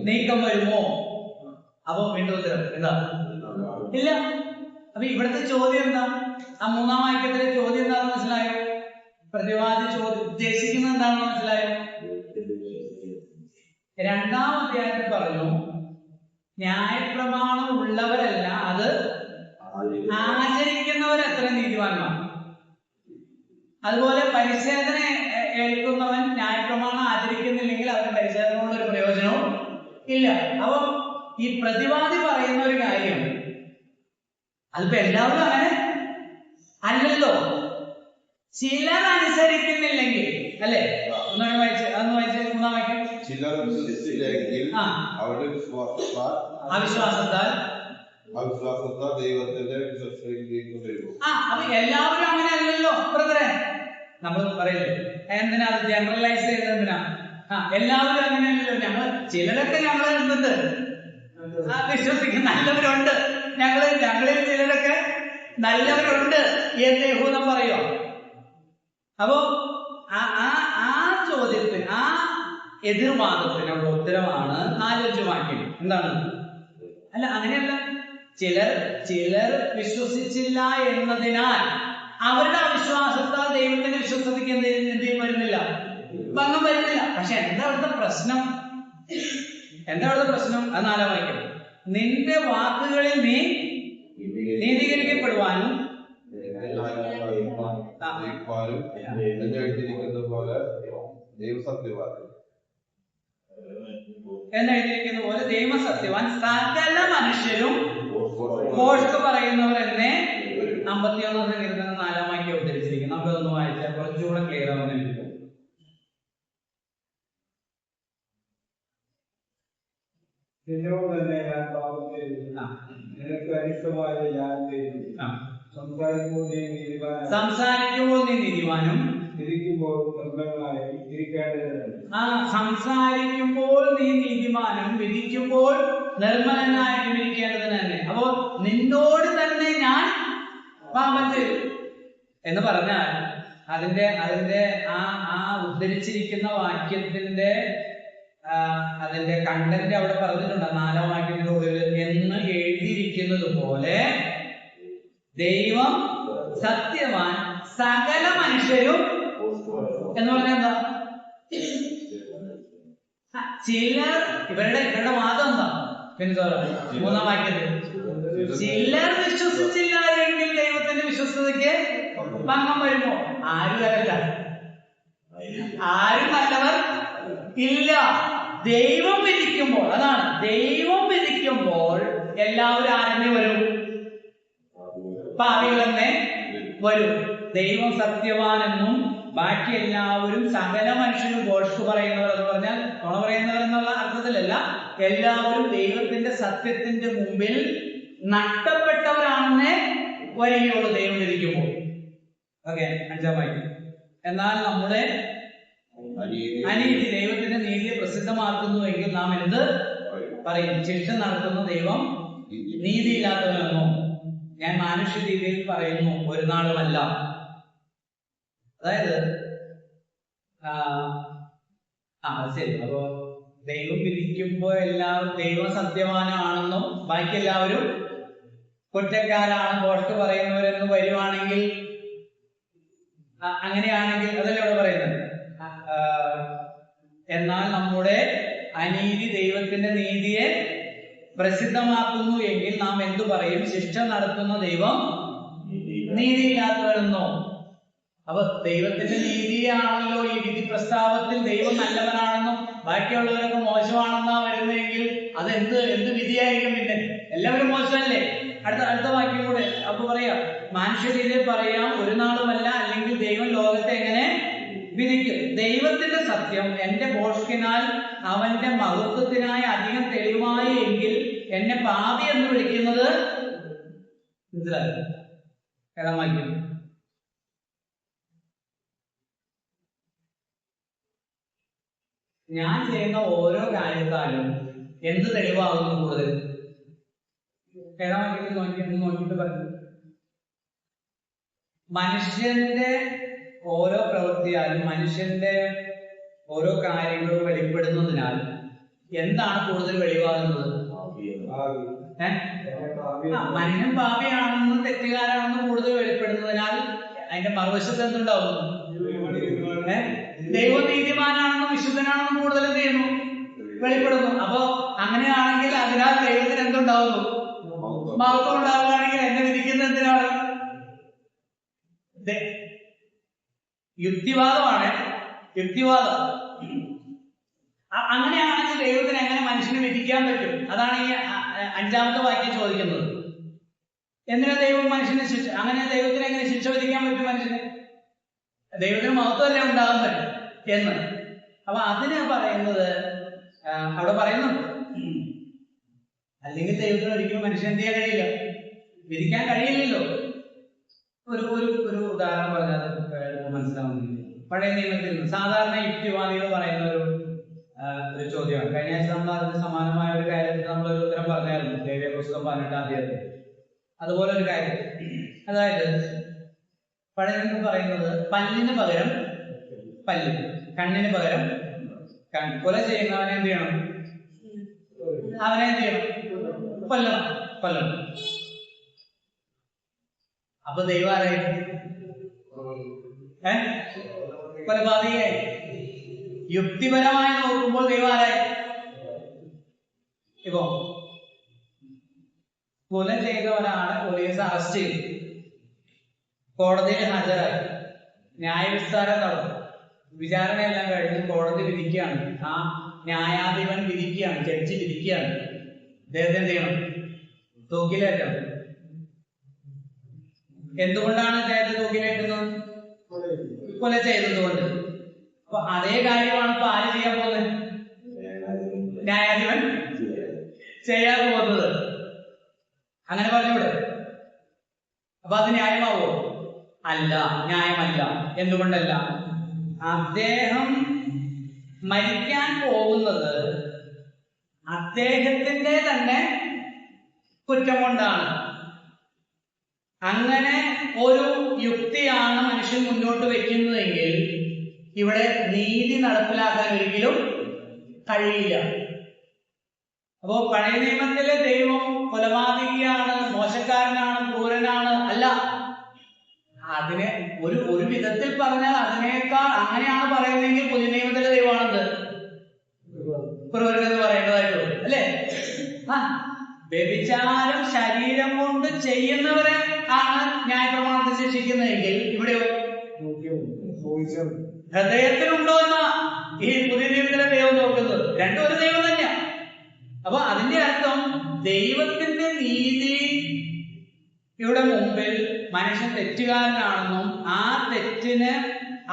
നീക്കം വരുമോ? അപ്പൊ വീണ്ടും ഉത്തരം എന്താ? ഇല്ല. അപ്പൊ ഇവിടുത്തെ ചോദ്യം എന്താ? ആ 3-ാം വാക്യത്തിലെ ചോദ്യം എന്താണെന്ന് മനസ്സിലായോ? പ്രതിവാദി ഉദ്ദേശിക്കുന്നത് എന്താണെന്ന് മനസ്സിലായോ? 2-ാം അധ്യായത്തിൽ പറഞ്ഞു ന്യായപ്രമാണം ഉള്ളവരല്ല, അത് ആചരിക്കുന്നവരത്ര നീതിമാന്മാർ. അതുപോലെ പരിച്ഛേദന ഏൽക്കുന്നവൻ ന്യായപ്രമാണം ആചരിക്കുന്നില്ലെങ്കിൽ അവന് പരിച്ഛേദന കൊണ്ട് ഒരു പ്രയോജനവും ഇല്ല. അപ്പൊ ഈ പ്രതിവാദി പറയുന്ന ഒരു കാര്യം, അതിപ്പോ എല്ലാവരും അങ്ങനെ അല്ലല്ലോ, ചിലർ അനുസരിക്കുന്നില്ലെങ്കിൽ അല്ലെ? ഒന്നാണ് വായിച്ച്, അതൊന്ന് വായിച്ച് 3-ാം വാക്യം. ചിലർ വിശ്വസിച്ചില്ലെങ്കിൽ അവരുടെ അവിശ്വാസത്താൽ ദൈവത്തിന്റെ വിശ്വസിലേക്ക് വരുമോ? അപ്പൊ എല്ലാവരും അങ്ങനെ അല്ലല്ലോ ബ്രദറെ. നമ്മൾ പറയില്ലേ, എന്തിനാ അത് ജനറലൈസ് ചെയ്തതിനാ? എല്ലാവരും അങ്ങനെയല്ലല്ലോ. ചിലരൊക്കെ ഞങ്ങൾ എടുത്തിട്ട് വിശ്വസിക്കുന്ന നല്ലവരുണ്ട്, ഞങ്ങളിൽ ചിലരൊക്കെ നല്ലവരുണ്ട് എന്ന് യഹൂദൻ പറയുക. അപ്പോ ആ ചോദ്യത്തിന്, ആ എതിർവാദത്തിനുള്ള ഉത്തരമാണ് 4-5 വാക്യം. എന്താണ്? അല്ല, അങ്ങനെയല്ല. ചിലർ വിശ്വസിച്ചില്ല എന്നതിനാൽ അവരുടെ അവിശ്വാസത്താൽ ദൈവത്തിന്റെ വിശ്വസതയ്ക്ക് എന്തെയും വരുന്നില്ല, ഭംഗം വരുന്നില്ല. പക്ഷെ എന്താ അവിടുത്തെ പ്രശ്നം? അത് 4-ാം വാക്യം. നിന്റെ വാക്കുകളിൽ നീ നീതീകരിക്കപ്പെടുവാനും എന്നെഴുതിയിരിക്കുന്ന പോലെ ദൈവസത്യവാൻ സകല മനുഷ്യരും ഭോഷ്ക് പറയുന്നവർ എന്നെ 51 സങ്കീർത്തനം 4-ാം വാക്യം ഉദ്ധരിച്ചിരിക്കുന്നു. നമുക്കതൊന്ന് വായിച്ചാൽ കുറച്ചുകൂടെ ക്ലിയർ ആവുന്നില്ല. നിന്നോട് തന്നെ ഞാൻ പാപം ചെയ്തു, നിനക്ക് അനിഷ്ടമായ ഞാൻ ചെയ്തു. സംസാരിക്കുമ്പോൾ നീ നീതിമാനും വിധിക്കുമ്പോൾ നിർമ്മലനായി ഇരിക്കേണ്ടതിന്. സംസാരിക്കുമ്പോൾ നീ നീതിമാനും വിധിക്കുമ്പോൾ നിർമ്മലനായിട്ട് ഇരിക്കേണ്ടതിന് തന്നെ. അപ്പോ നിന്നോട് തന്നെ ഞാൻ പാപം ചെയ്തു എന്ന് പറഞ്ഞാൽ അതിന്റെ ആ ഉദ്ധരിച്ചിരിക്കുന്ന വാക്യത്തിന്റെ അതിന്റെ കണ്ടന്റ് അവിടെ പറഞ്ഞിട്ടുണ്ട്. 4-ാം വാക്യത്തിനുള്ളിൽ എന്ന് എഴുതിയിരിക്കുന്നത് പോലെ ദൈവം സത്യവാൻ സകല മനുഷ്യരും എന്ന് പറഞ്ഞാൽ എന്താ? ചിലർ ഇവരുടെ വാദം എന്താ? പിന്നെ 3-ാം വാക്യത്തിൽ ചിലർ വിശ്വസിച്ചില്ല എങ്കിൽ ദൈവത്തിന്റെ വിശ്വസ്തതയ്ക്ക് ഭംഗം വരുമോ? ആരും നല്ലവർ ഇല്ല. ദൈവം വിധിക്കുമ്പോൾ, അതാണ് ദൈവം വിധിക്കുമ്പോൾ എല്ലാവരും ആരെന്നെ വരും? പാപികൾ തന്നെ വരും. ദൈവം സത്യവാനെന്നും ബാക്കി എല്ലാവരും സകല മനുഷ്യരും ഭോഷ്ക് പറയുന്നവർ എന്ന് പറഞ്ഞാൽ നുണ പറയുന്നവർ എന്നുള്ള അർത്ഥത്തിലല്ല, എല്ലാവരും ദൈവത്തിന്റെ സത്യത്തിന്റെ മുമ്പിൽ നഷ്ടപ്പെട്ടവരാണെന്നേ വരികയുള്ളൂ ദൈവം വിധിക്കുമ്പോൾ. ഓക്കെ, 5-ാം വാക്യം. എന്നാൽ നമ്മുടെ അനീതി ദൈവത്തിന്റെ നീതിയെ പ്രസിദ്ധമാക്കുന്നുവെങ്കിൽ നാം എന്ത് പറയും? ശിക്ഷ നടത്തുന്ന ദൈവം നീതിയില്ലാത്തവനെന്നോ? ഞാൻ മാനുഷ്യ രീതിയിൽ പറയുന്നു, ഒരു നാളുമല്ല. അതായത് ശരി. അപ്പോ ദൈവം വിധിക്കുമ്പോ ദൈവം സത്യവാനാണെന്നും ബാക്കി എല്ലാവരും കുറ്റക്കാരാണ്, ഭോഷ്ക് പറയുന്നവരെന്ന് വരുവാണെങ്കിൽ, അങ്ങനെയാണെങ്കിൽ അതല്ലേ ഇവിടെ പറയുന്നത്. എന്നാൽ നമ്മുടെ അനീതി ദൈവത്തിന്റെ നീതിയെ പ്രസിദ്ധമാക്കുന്നു എങ്കിൽ നാം എന്തു പറയും? ശിക്ഷ നടത്തുന്ന ദൈവം നീതിയില്ലാത്തവരെന്നോ? അപ്പൊ ദൈവത്തിന്റെ നീതിയാണല്ലോ ഈ വിധി പ്രസ്താവത്തിൽ. ദൈവം നല്ലവനാണെന്നും ബാക്കിയുള്ളവരൊക്കെ മോശമാണെന്നാ വരുന്നതെങ്കിൽ അത് എന്ത് വിധിയായിരിക്കും? പിന്നെ എല്ലാവരും മോശമല്ലേ? അടുത്ത വാക്യം കൂടെ അപ്പൊ പറയാം, മനുഷ്യ രീതിയിൽ പറയാം, ഒരു നാളുമല്ല, അല്ലെങ്കിൽ ദൈവം ലോകത്തെ എങ്ങനെ വിധിക്കും? ദൈവത്തിന്റെ സത്യം എന്റെ ഭോഷ്കിനാൽ അവന്റെ മഹത്വത്തിനായി അധികം തെളിവായി എങ്കിൽ എന്നെ പാപി എന്ന് വിളിക്കുന്നത് മനസ്സിലായി? ഏതാം വാക്യം? ഞാൻ ചെയ്യുന്ന ഓരോ കാര്യത്താലും എന്ത് തെളിവാകുന്നു കൂടുതൽ? ഏതാം വാക്യത്തിൽ നോക്കിയിട്ട് പറഞ്ഞു, മനുഷ്യന്റെ ഓരോ പ്രവൃത്തിയാലും മനുഷ്യന്റെ ഓരോ കാര്യങ്ങളും വെളിപ്പെടുന്നതിനാൽ എന്താണ് കൂടുതൽ വെളിവാകുന്നത്? മനുഷ്യൻ പാപിയാണെന്നും തെറ്റുകാരാണെന്നും കൂടുതൽ വെളിപ്പെടുന്നതിനാൽ അതിന്റെ മറുവശത്ത് എന്തുണ്ടാവുന്നു? ദൈവം നീതിമാനാണെന്നും വിശുദ്ധനാണെന്നും കൂടുതൽ എന്ത് ചെയ്യുന്നു? വെളിപ്പെടുന്നു. അപ്പൊ അങ്ങനെയാണെങ്കിൽ അതിനാൽ ദൈവത്തിന് എന്തുണ്ടാവുന്നു? മഹത്വം ഉണ്ടാവുകയാണെങ്കിൽ എന്നെ വിധിക്കുന്നത് എന്തിനാണ്? യുക്തിവാദമാണ്, യുക്തിവാദം. അങ്ങനെയാണെങ്കിൽ ദൈവത്തിന് എങ്ങനെ മനുഷ്യനെ വിധിക്കാൻ പറ്റും? അതാണ് ഈ 5-ാമത്തെ വാക്യം ചോദിക്കുന്നത്. എന്തിനാ ദൈവം മനുഷ്യനെ ശിക്ഷ? അങ്ങനെ ദൈവത്തിന് എങ്ങനെ ശിക്ഷ വിധിക്കാൻ പറ്റും മനുഷ്യന്? ദൈവത്തിന് മഹത്വമല്ലേ ഉണ്ടാകുന്നത് എന്ന്. അപ്പൊ അതിന് പറയുന്നത് അവിടെ പറയുന്നുണ്ട്, അല്ലെങ്കിൽ ദൈവത്തിന് ഒരിക്കലും മനുഷ്യൻ എന്ത് ചെയ്യാൻ കഴിയില്ല, വിധിക്കാൻ കഴിയില്ലല്ലോ. ഒരു ഒരു ഉദാഹരണം പറഞ്ഞാൽ മനസ്സിലാവുന്നില്ല. പഴയ നിയമത്തിൽ സാധാരണ യുക്തിവാദികൾ പറയുന്ന ഒരു ചോദ്യമാണ്. കഴിഞ്ഞ ആഴ്ച നമ്മൾ അതിന് സമാനമായ ഒരു കാര്യത്തിൽ നമ്മളൊരു ഉത്തരം പറഞ്ഞായിരുന്നു, ലേവ്യ പുസ്തകം 18-ാം അധ്യായത്തിൽ. അതുപോലെ ഒരു കാര്യം, അതായത് പഴയ നിയമം പറയുന്നത് പല്ലിന് പകരം പല്ല്, കണ്ണിന് പകരം കണ്ണ്. കൊല ചെയ്യുന്നവനെ എന്ത് ചെയ്യണം? അവനെ എന്ത് ചെയ്യണം? കൊല്ലണം. അപ്പൊ ദൈവം ആരായി? കൊലപാതകയായി. യുക്തിപരമായി നോക്കുമ്പോൾ ദൈവം ആരായി? ഇപ്പോ കൊല ചെയ്തവനാണ് പോലീസ് അറസ്റ്റ് ചെയ്തു, കോടതിയിൽ ഹാജരായി, ന്യായവിസ്താരം നടന്നു, വിചാരണയെല്ലാം കഴിഞ്ഞ് കോടതി വിധിക്കുകയാണ്. ആ ന്യായാധിപൻ വിധിക്കുകയാണ്, ജഡ്ജി വിധിക്കുകയാണ്, അദ്ദേഹത്തെ എന്ത് ചെയ്യണം? തൂക്കിലേറ്റണം. എന്തുകൊണ്ടാണ് അദ്ദേഹത്തെ തൂക്കിലേറ്റുന്നത്? കൊല ചെയ്തതുകൊണ്ട്. അപ്പൊ അതേ കാര്യമാണ് ഇപ്പൊ ആര് ചെയ്യാൻ പോകുന്നത്? ന്യായാധിപൻ ചെയ്യാൻ പോകുന്നത്. അങ്ങനെ പറഞ്ഞൂടെ? അപ്പൊ അത് ന്യായമാവോ? അല്ല, ന്യായമല്ല. എന്തുകൊണ്ടല്ല? അദ്ദേഹം മരിക്കാൻ പോകുന്നത് അദ്ദേഹത്തിന്റെ തന്നെ കുറ്റം കൊണ്ടാണ്. അങ്ങനെ ഒരു യുക്തിയാണ് മനുഷ്യൻ മുന്നോട്ട് വെക്കുന്നതെങ്കിൽ ഇവിടെ നീതി നടപ്പിലാക്കാൻ ഒരിക്കലും കഴിയില്ല. അപ്പോ പഴയ നിയമത്തിലെ ദൈവം കൊലപാതകിയാണ്, മോശക്കാരനാണ്, ക്രൂരനാണ് അല്ല. അതിനെ ഒരു വിധത്തിൽ പറഞ്ഞാൽ അതിനേക്കാൾ അങ്ങനെയാണ് പറയുന്നതെങ്കിൽ പുതിയ നിയമത്തിലെ ദൈവമാണെന്ത്? ക്രൂരൻ എന്ന് പറയേണ്ടതായിട്ടുള്ളൂ അല്ലേ? വ്യഭിചാരം ശരീരം കൊണ്ട് ചെയ്യുന്നവരെ ആണ് ന്യായപ്രമാണത്തിൽ ശിക്ഷിക്കുന്നതെങ്കിൽ ഇവിടെയോ ഹൃദയത്തിലുണ്ടോ എന്ന ഈ പുതിയ നിയമത്തിലെ ദൈവം നോക്കുന്നത്. രണ്ടും ഒരു ദൈവം തന്നെയാണ്. അപ്പൊ അതിന്റെ അർത്ഥം ദൈവത്തിന്റെ നീതി ഇവിടെ മുമ്പിൽ മനുഷ്യൻ തെറ്റുകാരനാണെന്നും ആ തെറ്റിന്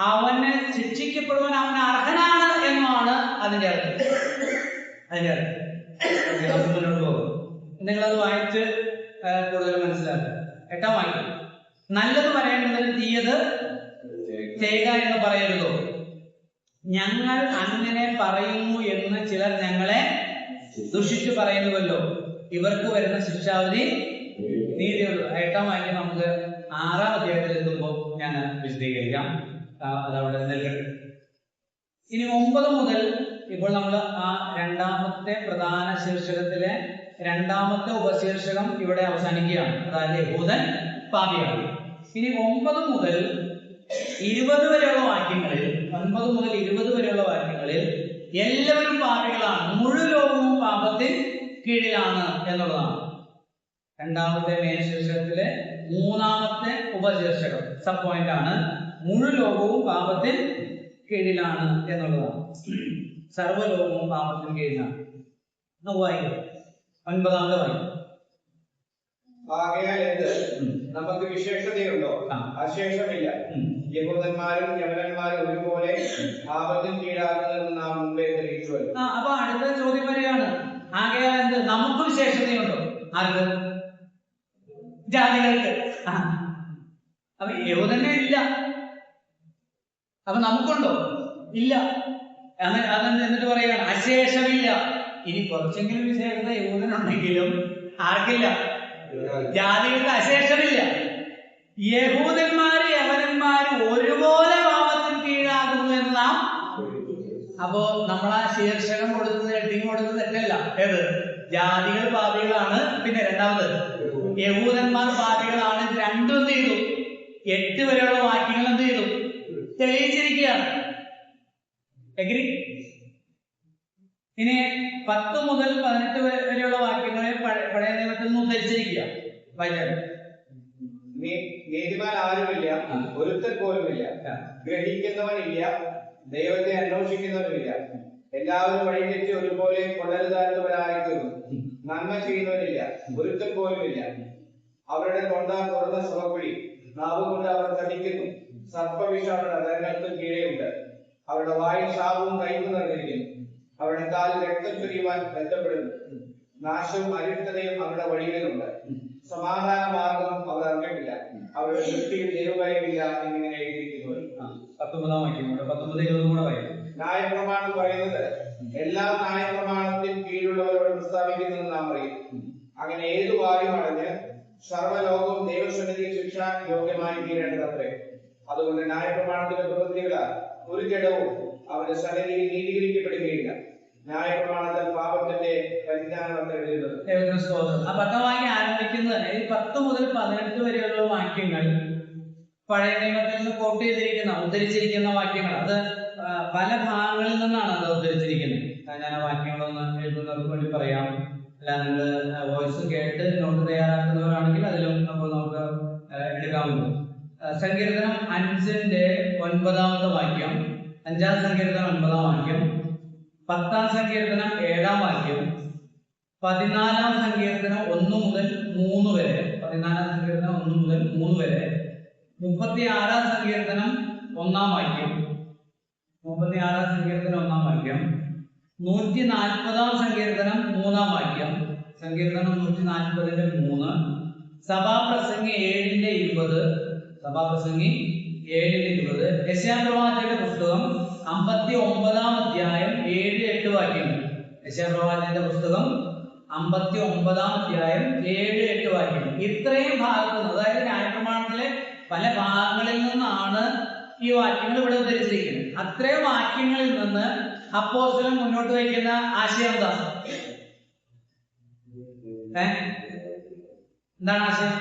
അവന് ശിക്ഷിക്കപ്പെടുവാൻ അവൻ അർഹനാണ് എന്നുമാണ് അതിന്റെ അർത്ഥം. മുന്നോട്ട് പോകും. നിങ്ങളത് വായിച്ച് കൂടുതൽ മനസ്സിലാക്കുക. 8-ാം വാക്യം, നല്ലത് പറയേണ്ടതിന് തീയത് ചെയ്യുക എന്ന് പറയരുതോ? ഞങ്ങൾ അങ്ങനെ പറയുന്നു എന്ന് ചിലർ ഞങ്ങളെ ദുഷിച്ചു പറയുന്നുവല്ലോ. ഇവർക്ക് വരുന്ന ശിക്ഷാവിധി നീതിയുള്ളൂ. 8-ാം വാക്യം നമുക്ക് 6-ാം അധ്യായത്തിൽ എത്തുമ്പോൾ ഞാൻ വിശദീകരിക്കാം. അതവിടെ നൽകട്ടെ. ഇനി 9 മുതൽ ഇപ്പോൾ നമ്മൾ ആ 2-ാമത്തെ പ്രധാന ശീർഷകത്തിലെ 2-ാമത്തെ ഉപശീർഷകം ഇവിടെ അവസാനിക്കുകയാണ്. അതായത് യഹൂദൻ പാപിയാണ്. ഇനി 9 മുതൽ 20 വരെയുള്ള വാക്യങ്ങളിൽ, 9 മുതൽ 20 വരെയുള്ള വാക്യങ്ങളിൽ എല്ലാവരും പാപികളാണ്, മുഴു ലോകവും പാപത്തിൽ കീഴിലാണ് എന്നുള്ളതാണ്. 2-ാമത്തെ മേൽശീർഷകത്തിലെ 3-ാമത്തെ ഉപശീർഷകം സബ് പോയിന്റ് ആണ് മുഴു ലോകവും പാപത്തിൽ കീഴിലാണ് എന്നുള്ളതാണ്. സർവ്വലോകവും പാപത്തിന് കീഴിലാണ്. വായിക്കും 9-ാമത്തെ വാക്യം. ആകയാൽ എന്ത് നമുക്ക് വിശേഷതയുണ്ടോ? അശേഷമില്ല. യഹൂദന്മാരും യവനന്മാരും ഒരുപോലെ പാപത്തിൽ കീഴാകുന്നതെന്ന് നാം മുമ്പേ തെളിയിച്ചുവല്ലോ. അപ്പൊ അടുത്ത ചോദ്യം വരികയാണ്, ആകയാൽ എന്ത് നമുക്ക് വിശേഷതയുണ്ടോ? ആർക്ക്? ജാതികൾക്ക്. അപ്പൊ യഹൂദനെ ഇല്ല, അപ്പൊ നമുക്കുണ്ടോ? ഇല്ല. എന്നിട്ട് പറയുകയാണ് അശേഷമില്ല. ഇനി കുറച്ചെങ്കിലും വിശേഷത യഹൂദനുണ്ടെങ്കിലും ആർക്കില്ല? ജാതികൾക്ക് അശേഷമില്ല. യഹൂദന്മാര് യവനന്മാര് ഒരുപോലെ പാപത്തിൽ കീഴാകുന്നു എന്ന് നാം. അപ്പോ നമ്മൾ ആ ശീർഷകം കൊടുത്തത്, ഹെഡിങ് കൊടുത്തത് തെറ്റല്ല. ഏത്? ജാതികൾ പാപികളാണ്, പിന്നെ രണ്ടാമത് യഹൂദന്മാർ പാപികളാണ്. രണ്ടും എന്ത് ചെയ്തു? 8 വരെയുള്ള വാക്യങ്ങൾ എന്ത് ചെയ്തു? തെളിയിച്ചിരിക്കുകയാണ്. എഗ്രി? ഇനി 10 മുതൽ 18 വരെയുള്ള വാക്യങ്ങളെ പഴയ നിയമത്തിൽ നിന്ന് ഉദ്ധരിച്ചിരിക്കുക. വായിച്ചാൽ നീതിമാൻ ആരുമില്ല, ഒരുത്തൻ പോലുമില്ല, ഗ്രഹിക്കുന്നവനില്ല, ദൈവത്തെ അന്വേഷിക്കുന്നവനില്ല, എല്ലാവരും വഴിതെറ്റി ഒരുപോലെ കൊള്ളരുതാത്തവരായിത്തീർന്നു, നന്മ ചെയ്യുന്നവനില്ല, ഒരുത്തൻ പോലുമില്ല. അവരുടെ തൊണ്ട തുറന്ന ശവക്കുഴി, നാവ് കൊണ്ട് അവർ തടിക്കുന്നു, സർപ്പവിഷം അവരുടെ അതരങ്ങൾക്ക് കീഴെയുണ്ട്. അവരുടെ വായിൽ ശാപവും കൈപ്പും നിറഞ്ഞിരിക്കുന്നു. അവരുടെ കാലിൽ രക്തം ചൊരിയുവാൻ ബന്ധപ്പെടുന്നു. നാശവും അരിഷ്ടതയും അവരുടെ വഴികളിലുണ്ട്. സമാധാന മാർഗം അവർ അറിഞ്ഞിട്ടില്ല. അവരുടെ ദൃഷ്ടിയിൽ ദൈവഭയമില്ല എന്നിങ്ങനെ എഴുതിയിരിക്കുന്നു. 19 വാക്യം 19-20 കൂടെ വായിക്കും. ന്യായപ്രമാണം പറയുന്നത് എല്ലാ ന്യായപ്രമാണത്തിൽ കീഴുള്ളവരോട് പ്രസ്താവിക്കുന്നത് നാം അറിയും. അങ്ങനെ ഏതു വായും അടഞ്ഞ് സർവ്വലോകവും ദൈവസന്നിധിയിൽ ശിക്ഷാ യോഗ്യമായി തീരേണ്ടതത്രേ. അതുകൊണ്ട് ന്യായപ്രമാണത്തിന്റെ പ്രവൃത്തികളാൽ ഒരു ജഡവും അവരുടെ സന്നിധിയിൽ നീതീകരിക്കപ്പെടുകയില്ല. ന്യായപ്രമാണത്തിൽ പാപത്തിന്റെ പരിജ്ഞാനം എഴുതുന്നത്. ആ 10 വാക്യം ആരംഭിക്കുന്നത് തന്നെ ഈ 10 മുതൽ 18 വരെയുള്ള വാക്യങ്ങൾ പഴയ നിയമത്തിൽ നിന്ന് കോട്ട് ചെയ്തിരിക്കുന്ന ഉദ്ധരിച്ചിരിക്കുന്ന വാക്യങ്ങൾ. അത് പല ഭാഗങ്ങളിൽ നിന്നാണ് അത് ഉദ്ധരിച്ചിരിക്കുന്നത്. ഞാൻ ആ വാക്യങ്ങളൊന്ന് എഴുതുന്നവർക്ക് വേണ്ടി പറയാം. അല്ല, നിങ്ങൾ വോയിസ് കേട്ട് നോട്ട് തയ്യാറാക്കുന്നവരാണെങ്കിൽ അതിലും നമുക്ക് എടുക്കാവുന്നു. സങ്കീർത്തനം 5-ന്റെ 9-ാമത്തെ വാക്യം, 5-ാം സങ്കീർത്തനം 9-ാം വാക്യം, 10-ാം സങ്കീർത്തനം 7-ാം വാക്യം, 14-ാം സങ്കീർത്തനം 1 മുതൽ 3 വരെ, 14-ാം സങ്കീർത്തനം 1 മുതൽ 3 വരെ, 36-ാം സങ്കീർത്തനം 1-ാം വാക്യം, 36-ാം സങ്കീർത്തനം 1-ാം വാക്യം, 140-ാം സങ്കീർത്തനം 3-ാം വാക്യം, സങ്കീർത്തനം 140-ന്റെ 3, സഭാപ്രസംഗി 7-ന്റെ 20, സഭാപ്രസംഗി 7-ന്റെ 20, യെശയ്യാപ്രവാചകന്റെ പുസ്തകം 59-ാം അധ്യായം 7-8 വാക്യങ്ങൾ. യെശയ്യാപ്രവാചകന്റെ പുസ്തകം 59-ാം അധ്യായം 7-8 വാക്യങ്ങൾ. ഇത്രയും ഭാഗത്തു നിന്ന്, അതായത് ന്യായപ്രമാണത്തിലെ പല ഭാഗങ്ങളിൽ നിന്നാണ് ഈ വാക്യങ്ങൾ ഇവിടെ ഉദ്ധരിച്ചിരിക്കുന്നത്. അത്രയും വാക്യങ്ങളിൽ നിന്ന് അപ്പോസ്തലൻ മുന്നോട്ട് വയ്ക്കുന്ന ആശയം എന്താ? എന്താണ് ആശയം?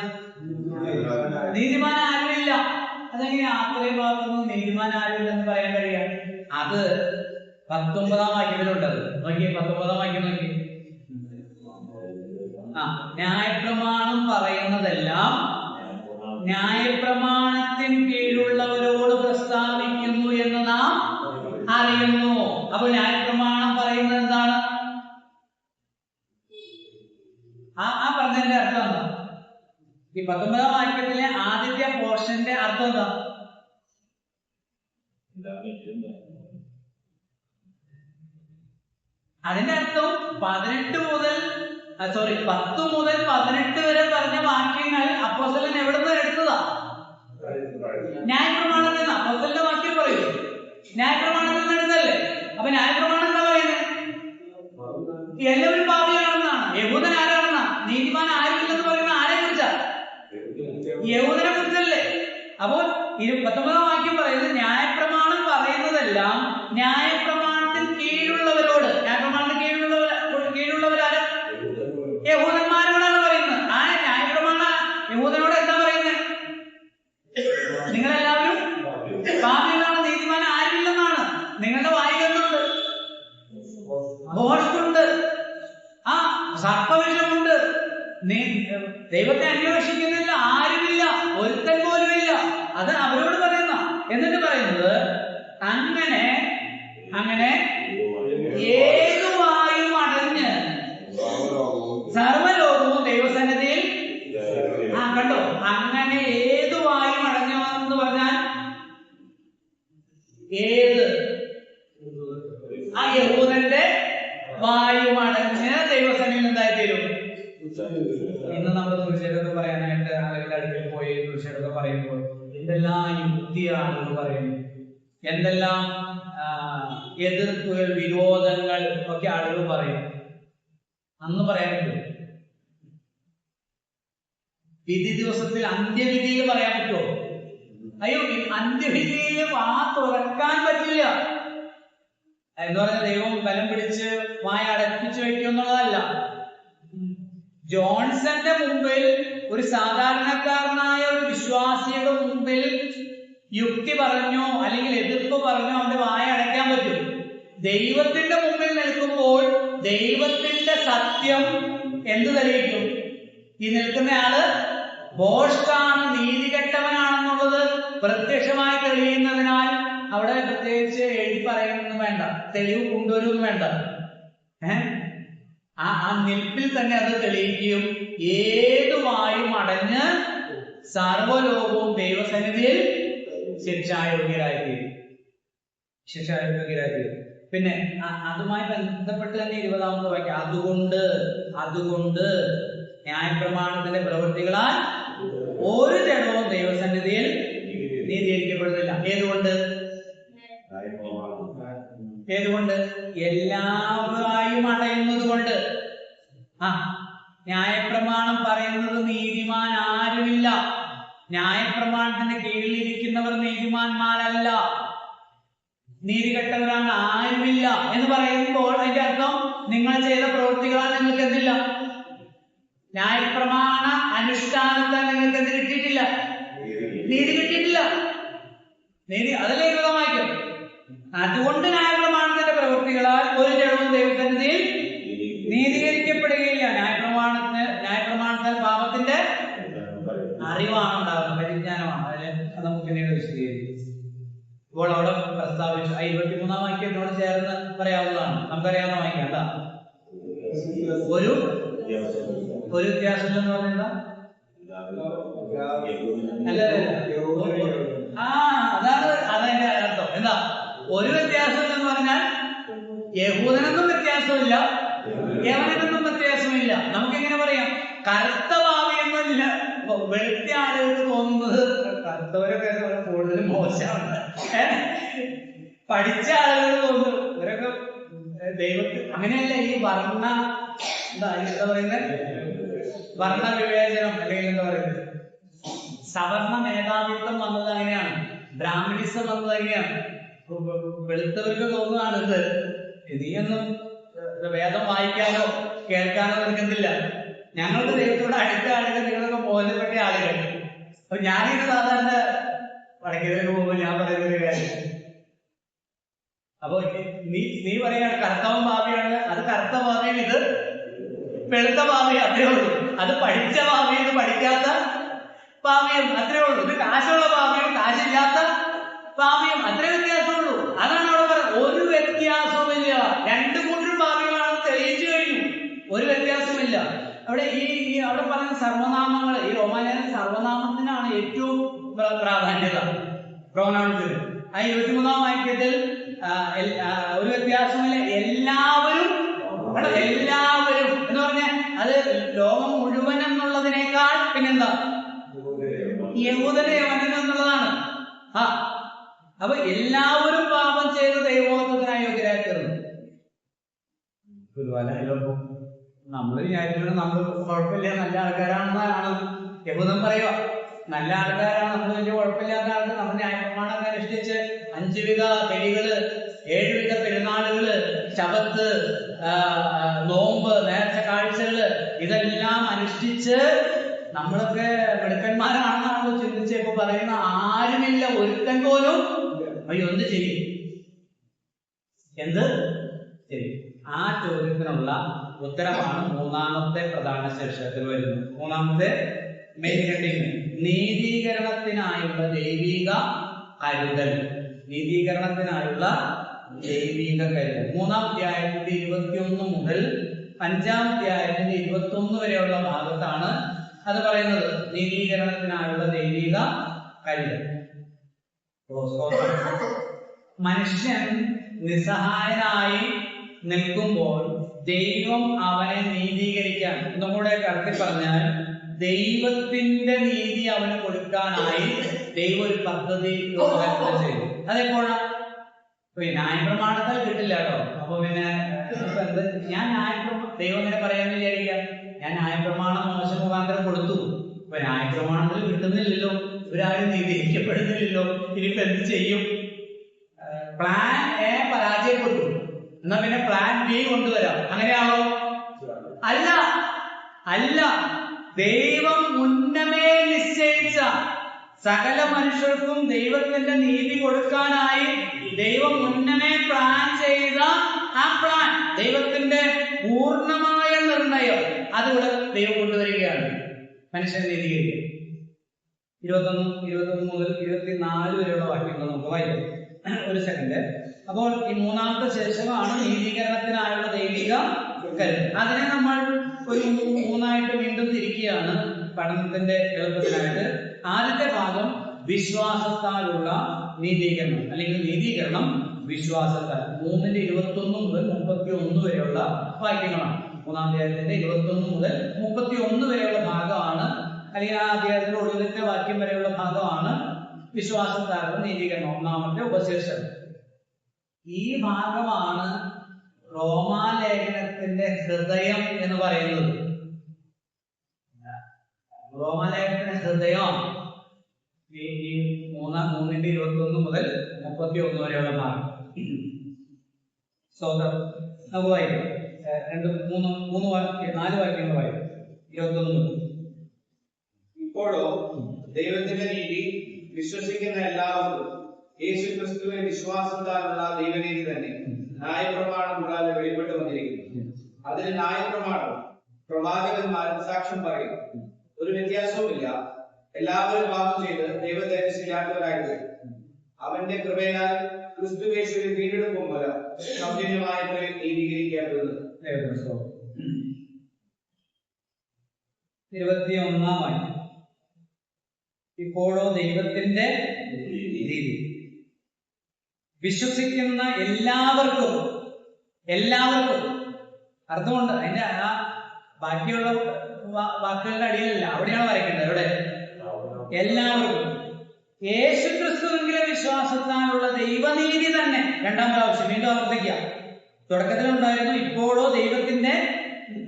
നീതിമാൻ ആരുമില്ല. അതെങ്ങനെയാ അത്രയും ഭാഗത്തുനിന്ന് നീതിമാൻ ആരുമില്ല എന്ന് പറയാൻ കഴിയുക? അത് 19-ാം വാക്യത്തിലുണ്ടത്. നോക്കിയേ, 19-ാം വാക്യം നോക്കി. ന്യായപ്രമാണം പറയുന്നതെല്ലാം ന്യായപ്രമാണത്തിന് കീഴുള്ളവരോട് പ്രസ്താവിക്കുന്നു എന്ന് നാം അറിയുന്നു. അപ്പോൾ ന്യായപ്രമാണം പറയുന്നത് എന്താണ്? ആ പറഞ്ഞതിന്റെ അർത്ഥം എന്താ? ഈ 19-ാം വാക്യത്തിലെ ആദ്യത്തെ പോർഷന്റെ അർത്ഥം എന്താ? അതിന്റെ അർത്ഥം 10 മുതൽ 18 വരെ പറഞ്ഞ വാക്യങ്ങൾ അപ്പോസ്തലൻ എവിടുന്ന് എടുത്തതാ? ന്യായപ്രമാണത്തിൽ നിന്ന്. അപ്പോസ്തലന്റെ വാക്യം പറയൂ, ന്യായപ്രമാണത്തിൽ നിന്ന് എടുത്തല്ലേ? അപ്പൊ ന്യായപ്രമാണം എന്താ പറയുന്നത്? എല്ലാവരും പാപിയാണെന്നാണ്. യഹൂദൻ ആരാണെന്നാ? നീതിമാൻ ആരുമില്ലെന്ന് പറയുന്ന ആരെ കുറിച്ചാ? യഹൂദനെ കുറിച്ചല്ലേ? അപ്പോൾ 19-ാം വാക്യം പറയുന്നത് ന്യായപ്രമാണം പറയുന്നതെല്ലാം ന്യായപ്രമാണത്തിന് കീഴുള്ളവരോട്. ന്യായപ്രമാണത്തിന് കീഴുള്ളവരാരും യഹൂദന്മാരോടാണ് പറയുന്നത്. ആ ന്യായപ്രമാണ യഹൂദനോട് എന്താ പറയുന്നത്? നിങ്ങളെല്ലാവരും പാപികളാണ്, നീതിമാൻ ആരുമില്ലെന്നാണ്. നിങ്ങളുടെ വായിലുണ്ട്, ഭോഷ്കുണ്ട്, സർപ്പവിഷമുണ്ട്, ദൈവത്തെ അന്വേഷിക്കുന്നില്ല, ആരുമില്ല, ഒരുത്തൻ പോലുമില്ല. അത് അവരോട് പറയുന്ന. എന്നിട്ട് പറയുന്നത് അങ്ങനെ ഏതുവായും അടഞ്ഞ് സർവ്വലോകവും ദൈവസന്നിധിയിൽ. കണ്ടോ, അങ്ങനെ ഏതുവായും അടഞ്ഞെന്ന് പറഞ്ഞാൽ ഏത്? ആ യഹൂദന്റെ വായു അടഞ്ഞ് ദൈവസന്നിധിയിൽ എന്തായിത്തീരും? ഇന്ന് നമ്മൾ ദുരുഷേടൊക്കെ പറയാനായിട്ട് അവരുടെ അടുക്കൽ പോയി ദുരുഷേടൊക്കെ പറയുമ്പോൾ എന്തെല്ലാം യുക്തിയാണെന്ന് പറയുന്നു, എന്തെല്ലാം എതിർപ്പുകൾ, വിരോധങ്ങൾ ഒക്കെ ആളുകൾ പറയും. അന്ന് പറയാൻ പറ്റുമോ? വിധി ദിവസത്തിൽ, അന്ത്യവിധിയിൽ പറയാൻ പറ്റുമോ? അയ്യോ, അന്ത്യവിധിയിൽ വാ തുറക്കാൻ പറ്റില്ല എന്ന് പറഞ്ഞാൽ ദൈവം ബലം പിടിച്ച് വായ അടപ്പിച്ചു വയ്ക്കുമെന്നുള്ളതല്ല. ജോൺസന്റെ മുമ്പിൽ, ഒരു സാധാരണക്കാരനായ ഒരു വിശ്വാസിയുടെ മുമ്പിൽ യുക്തി പറഞ്ഞോ അല്ലെങ്കിൽ എതിർപ്പ് പറഞ്ഞോ അവന്റെ വായ അടയ്ക്കാൻ പറ്റും? ദൈവത്തിന്റെ മുമ്പിൽ നിൽക്കുമ്പോൾ ദൈവത്തിന്റെ സത്യം എന്ത് തെളിയിക്കും? ഈ നിൽക്കുന്നയാള് ഭോഷ്കാണ്, നീതികെട്ടവനാണെന്നുള്ളത് പ്രത്യക്ഷമായി തെളിയുന്നതിനാൽ അവിടെ പ്രത്യേകിച്ച് എഴുതി പറയുന്നൊന്നും വേണ്ട, തെളിവ് കൊണ്ടുവരുമൊന്നും വേണ്ട. ആ നിൽപ്പിൽ തന്നെ അത് തെളിയിക്കുകയും ഏതു വായും അടഞ്ഞ് സർവലോകവും ദൈവസന്നിധിയിൽ ശിക്ഷായോഗ്യരായിത്തീരും. പിന്നെ അതുമായി ബന്ധപ്പെട്ട് തന്നെ 20ാമത്തെ വാക്യം, അതുകൊണ്ട് ന്യായപ്രമാണത്തിന്റെ പ്രവൃത്തികളാൽ ഒരു ജഡവും ദൈവസന്നിധിയിൽ നീതീകരിക്കപ്പെടുന്നില്ല. ഏതുകൊണ്ട്? എല്ലാവരും അടയുന്നത് കൊണ്ട്. ന്യായപ്രമാണം പറയുന്നത് നീതിമാൻ ആരുമില്ല, ന്യായപ്രമാണത്തിന്റെ കീഴിലിരിക്കുന്നവർ നീതിമാന്മാരല്ല, നീതികെട്ടവരാണ് ആരുമില്ല എന്ന് പറയുമ്പോൾ അതിന്റെ അർത്ഥം നിങ്ങൾ ചെയ്ത പ്രവൃത്തികളാൽ നിങ്ങൾക്ക് എന്തില്ല? ന്യായപ്രമാണ അനുഷ്ഠാനത്താൽ നിങ്ങൾക്ക് എന്ത് കിട്ടിയിട്ടില്ല? നീതി കിട്ടിയിട്ടില്ല. നീതി അതല്ലേ വാക്യം. അതുകൊണ്ട് ന്യായപ്രമാണത്തിന്റെ പ്രവൃത്തികളാൽ ഒരു ജഡവും ദൈവസന്നിധിയിൽ നീതീകരിക്കപ്പെടുകയില്ല. ന്യായപ്രമാണത്താൽ പാപത്തിന്റെ അറിവാണ് ഉണ്ടാകുന്നത്, പരിജ്ഞാനമാണ്. അതിന് നമുക്ക് പിന്നീട് വിശദീകരിക്കും. ഇപ്പോൾ അവിടെ പ്രസ്താവിച്ചു 23ാം വാക്യത്തിനോട് ചേർന്ന് പറയാവുന്നതാണ്, നമുക്കറിയാവുന്ന വാക്യം. എന്താ ഒരു വ്യത്യാസം എന്ന് പറഞ്ഞാൽ? അതാണ് അതിന്റെ അർത്ഥം. എന്താ ഒരു വ്യത്യാസം എന്ന് പറഞ്ഞാൽ? യഹൂദനൊന്നും വ്യത്യാസമില്ല, യവനൊന്നും വ്യത്യാസമില്ല. നമുക്കെങ്ങനെ പറയാം? കറുത്ത ഭാവിയൊന്നുമില്ല. വെളുത്ത ആളുകൾക്ക് തോന്നുന്നത് കറുത്തവരൊക്കെ കൂടുതൽ മോശമാണ്, പഠിച്ച ആളുകൾ തോന്നുന്നു ഇവരൊക്കെ ദൈവത്തിൽ. അങ്ങനെയല്ല. ഈ എന്താ പറയുന്നത്, വർണ്ണ വിവേചനം അല്ലെങ്കിൽ എന്താ പറയുന്നത്, സവർണ മേധാവിത്വം വന്നത് അങ്ങനെയാണ്, ബ്രാഹ്മണിസം വന്നത് അങ്ങനെയാണ്. വെളുത്തവർക്ക് തോന്നുന്നതാണ് ഇത്, നീയൊന്നും വേദം വായിക്കാനോ കേൾക്കാനോ നിൽക്കുന്നില്ല, ഞങ്ങളുടെ ദൈവത്തോട് അടുത്ത ആളുകൾ, നിങ്ങളൊക്കെ ബോധപ്പെട്ട ആളുകൾ. അപ്പൊ ഞാനിത് സാധാരണ വടക്കേതിലേക്ക് പോകുമ്പോൾ ഞാൻ പറയുന്നൊരു കാര്യം, അപ്പൊ നീ പറയാണ് കറുത്തവൻ ഭാവിയാണ്, അത് കറുത്ത ഭാവിയും ഇത് വെളുത്ത ഭാവിയും, അത്രേ ഉള്ളൂ. അത് പഠിച്ച ഭാവിയും ഇത് പഠിക്കാത്ത ഭാവിയും, അത്രേ ഉള്ളൂ. ഇത് കാശുള്ള ഭാവിയും കാശില്ലാത്ത ഭാവിയും, അത്രേ വ്യത്യാസമുള്ളൂ. അതാണ് അവിടെ പറയുന്നത്. ഒരു വ്യത്യാസവുമില്ല, രണ്ടു കൂട്ടരും ഭാവികളാണെന്ന് തെളിയിച്ചു കഴിഞ്ഞു, ഒരു വ്യത്യാസമില്ല. അവിടെ അവിടെ പറയുന്ന സർവനാമങ്ങൾ, ഈ റോമാലേഖന സർവനാമത്തിനാണ് ഏറ്റവും പ്രാധാന്യത, പ്രോനൗൺസിന്. ആ 23ാം വാക്യത്തിൽ ഒരു വ്യത്യാസമില്ല, എല്ലാവരും എന്ന് പറഞ്ഞാൽ അത് ലോകം മുഴുവൻ എന്നുള്ളതിനേക്കാൾ പിന്നെന്താ യഹൂദനെ യവനൻ എന്നുള്ളതാണ്. അപ്പൊ എല്ലാവരും പാപം ചെയ്ത് ദൈവോത്തത്തിനായി യോഗ്യരായി തീർന്നു. നമ്മൾ വിചാരിക്കുന്നത് നമ്മൾ കുഴപ്പമില്ല, നല്ല ആൾക്കാരാണെന്നാണ് യഹൂദൻ പറയുക. നല്ല ആൾക്കാരാണ്, നമ്മൾ വലിയ കുഴപ്പമില്ലാത്ത ആൾക്ക്. നമ്മൾ ന്യായപ്രമാണമൊക്കെ അനുഷ്ഠിച്ച് 5 വിധ ബലികള്, 7 വിധ പെരുന്നാളുകള്, ശബത്ത്, നോമ്പ്, നേർച്ച കാഴ്ചകള്, ഇതെല്ലാം അനുഷ്ഠിച്ച് നമ്മളൊക്കെ മിടുക്കന്മാരാണെന്നാണല്ലോ ചിന്തിച്ചപ്പോ പറയുന്ന ആരുമില്ല, ഒരുത്തൻ പോലും. അയ്യോ, എന്ത് ചെയ്യും? ആ ചോദ്യത്തിനുള്ള ഉത്തരമാണ് 3ാമത്തെ പ്രധാന ശീർഷകത്തിൽ വരുന്നത്. 3ാമത്തെ മെയിൻ ഹെഡിങ്, നീതീകരണത്തിനായുള്ള ദൈവിക കരുതൽ. നീതീകരണത്തിനായുള്ള ദൈവിക കരുതൽ 3ാം അധ്യായത്തിന്റെ 21 മുതൽ 5ാം അധ്യായത്തിന്റെ 21 വരെയുള്ള ഭാഗത്താണ് അത് പറയുന്നത്. നീതീകരണത്തിനായുള്ള ദൈവിക കരുതൽ. മനുഷ്യൻ നിസ്സഹായനായി നിൽക്കുമ്പോൾ ദൈവം അവനെ നീതീകരിക്കാൻ, ഒന്നുകൂടെ കറക്കി പറഞ്ഞാൽ ദൈവത്തിന്റെ നീതി അവന് കൊടുക്കാനായി ദൈവം ഒരു പദ്ധതി രൂപകൽപ്പന ചെയ്തു. അതെപ്പോഴാണ്? ന്യായപ്രമാണത്താൽ കിട്ടില്ല കേട്ടോ. അപ്പൊ പിന്നെ ഞാൻ ദൈവം ഇങ്ങനെ പറയാന്ന് വിചാരിക്കാം, ഞാൻ ന്യായപ്രമാണം മോശ മുഖാന്തരം കൊടുത്തു, ഇപ്പൊ ന്യായപ്രമാണത്തിൽ കിട്ടുന്നില്ലല്ലോ, ഇവരാരും നീതീകരിക്കപ്പെടുന്നില്ലല്ലോ, ഇനിയിപ്പോ എന്ത് ചെയ്യും? പ്ലാൻ എ പരാജയപ്പെട്ടു, എന്നാ പിന്നെ പ്ലാൻ ബി കൊണ്ടുവരാം. അങ്ങനെയാണോ? അല്ല. ദൈവം മുന്നമേ നിശ്ചയിച്ച സകല മനുഷ്യർക്കും ദൈവത്തിന്റെ നീതി കൊടുക്കാനായി ദൈവം മുന്നമേ പ്ലാൻ ചെയ്ത ആ പ്ലാൻ, ദൈവത്തിന്റെ പൂർണ്ണമായ നിർണയം അതിവിടെ ദൈവം കൊണ്ടുവരികയാണ്. മനുഷ്യൻ നീതീകരിക്കുക. 21 മുതൽ 24 വരെയുള്ള വാക്യങ്ങൾ നമുക്ക് വായിക്കാം. ഒരു സെക്കൻഡ്. അപ്പോൾ ഈ മൂന്നാമത്തെ ശേഷമാണ് നീതീകരണത്തിനായുള്ള ദൈവിക കരുതൽ. അതിനെ നമ്മൾ ഒരു മൂന്നായിട്ട് വീണ്ടും തിരിക്കുകയാണ് പഠനത്തിന്റെ എളുപ്പത്തിനായിട്ട്. ആദ്യത്തെ ഭാഗം വിശ്വാസത്താലുള്ള നീതീകരണം, അല്ലെങ്കിൽ നീതീകരണം വിശ്വാസത്താൽ. 3:21 മുതൽ 31 വരെയുള്ള വാക്യങ്ങളാണ്. 3-ാം അധ്യായത്തിന്റെ 21 മുതൽ 31 വരെയുള്ള ഭാഗമാണ്, അല്ലെങ്കിൽ ആ അധ്യായത്തിന്റെ ഒടുവിലത്തെ വാക്യം വരെയുള്ള ഭാഗമാണ് വിശ്വാസത്താലുള്ള നീതീകരണം, ഒന്നാമത്തെ ഉപശീർഷകം. ഈ ഭാഗമാണ് റോമാലേഖനത്തിന്റെ ഹൃദയം എന്ന് പറയുന്നത്. റോമാലേഖനത്തിന്റെ ഹൃദയം ഈ 3:21 മുതൽ 31 വരെയുള്ള ഭാഗം. നമുക്ക് വായിക്കാം. 4 വാക്യങ്ങൾ വായിക്കാം. 21 മുതൽ. ഇപ്പോഴോ ദൈവത്തിന്റെ നീതി വിശ്വസിക്കുന്ന എല്ലാവർക്കും യേശു ക്രിസ്തുവിനെ വിശ്വാസത്താലുള്ള ദൈവനീതി തന്നെ ന്യായപ്രമാണം കൂടാതെ വെളിപ്പെട്ടു വന്നിരിക്കുന്നു. അതിന് ന്യായപ്രമാണം പ്രവാചകന്മാരും സാക്ഷ്യം പറയും. ഒരു വ്യത്യാസവുമില്ല. എല്ലാവരും പാപം ചെയ്ത് ദൈവതേജസ്സില്ലാത്തവരായിട്ട് അവന്റെ കൃപയാൽ ക്രിസ്തു യേശുവിനെ വീണ്ടെടുക്കും മൂലം സൗജന്യമായിട്ട് നീതീകരിക്കപ്പെടുന്നത്. 21-ാം വാക്യം. ഇപ്പോഴോ ദൈവത്തിന്റെ നീതി വിശ്വസിക്കുന്ന എല്ലാവർക്കും അർത്ഥമുണ്ട്. അതിന്റെ ആ ബാക്കിയുള്ള വാക്കുകളുടെ അടിയിലല്ല, അവിടെയാണ് വരയ്ക്കേണ്ടത്. എവിടെ? എല്ലാവർക്കും യേശു ക്രിസ്തുവിന്റെ വിശ്വാസത്താലുള്ള ദൈവനീതി തന്നെ. 2-ാം പ്രാവശ്യം വീണ്ടും ആവർത്തിക്കുക. തുടക്കത്തിലുണ്ടായിരുന്നു ഇപ്പോഴോ ദൈവത്തിന്റെ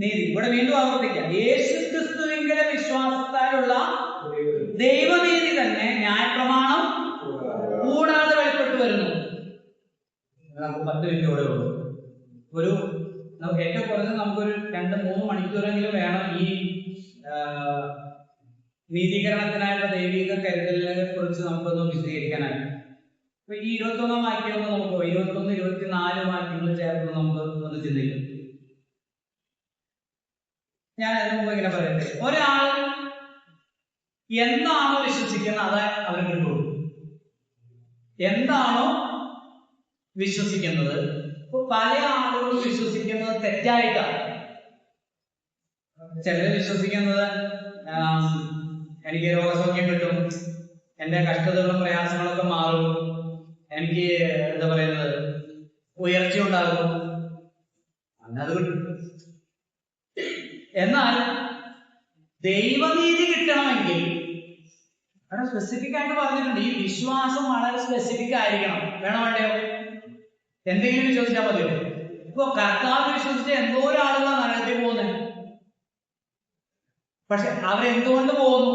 നീതി, ഇവിടെ വീണ്ടും ആവർത്തിക്കുക. യേശു ക്രിസ്തുവിന്റെ വിശ്വാസത്താലുള്ള ദൈവനീതി തന്നെ ന്യായപ്രമാണം കൂടാതെ വെളിപ്പെട്ടു വരുന്നു. നമുക്ക് 10 മിനിറ്റോടെ ഉള്ളൂ. ഏറ്റവും കുറഞ്ഞത് നമുക്കൊരു 2-3 മണിക്കൂറെങ്കിലും വേണം ഈ നീതീകരണത്തിനായുള്ള ദൈവിക കരുതലിനെ കുറിച്ച് നമുക്കൊന്ന് വിശദീകരിക്കാനായി. അപ്പൊ ഈ 21-ാം വാക്യം ഒന്ന് നമുക്ക് 21, 24 വാക്യങ്ങൾ ചേർത്ത് നമുക്ക് ഒന്ന് ചിന്തിക്കും. ഞാൻ അതിന് മുമ്പ് ഇങ്ങനെ പറയട്ടെ. ഒരാൾ എന്താണോ വിശ്വസിക്കുന്നത് അത് അവന് കിട്ടുള്ളൂ. എന്താണോ വിശ്വസിക്കുന്നത്, പല ആളുകളും വിശ്വസിക്കുന്നത് തെറ്റായിട്ടാണ്. ചിലര് വിശ്വസിക്കുന്നത് എനിക്ക് രോഗസൗഖ്യം കിട്ടും, എന്റെ കഷ്ടതകളും പ്രയാസങ്ങളൊക്കെ മാറും, എനിക്ക് എന്താ പറയുന്നത് ഉയർച്ച ഉണ്ടാകും, അത് കിട്ടും. എന്നാൽ ദൈവനീതി കിട്ടണമെങ്കിൽ വളരെ സ്പെസിഫിക് ആയിട്ട് പറഞ്ഞിട്ടുണ്ട്. ഈ വിശ്വാസം വളരെ സ്പെസിഫിക് ആയിരിക്കണം. വേണോ വേണ്ടയോ? എന്തെങ്കിലും വിശ്വസിച്ചാൽ മതിയോ? ഇപ്പൊ കർത്താവ് വിശ്വസിച്ച എന്തോരം ആളുകളാണ് നരകത്തിൽ പോകുന്നത്. പക്ഷെ അവരെന്തുകൊണ്ട് പോകുന്നു?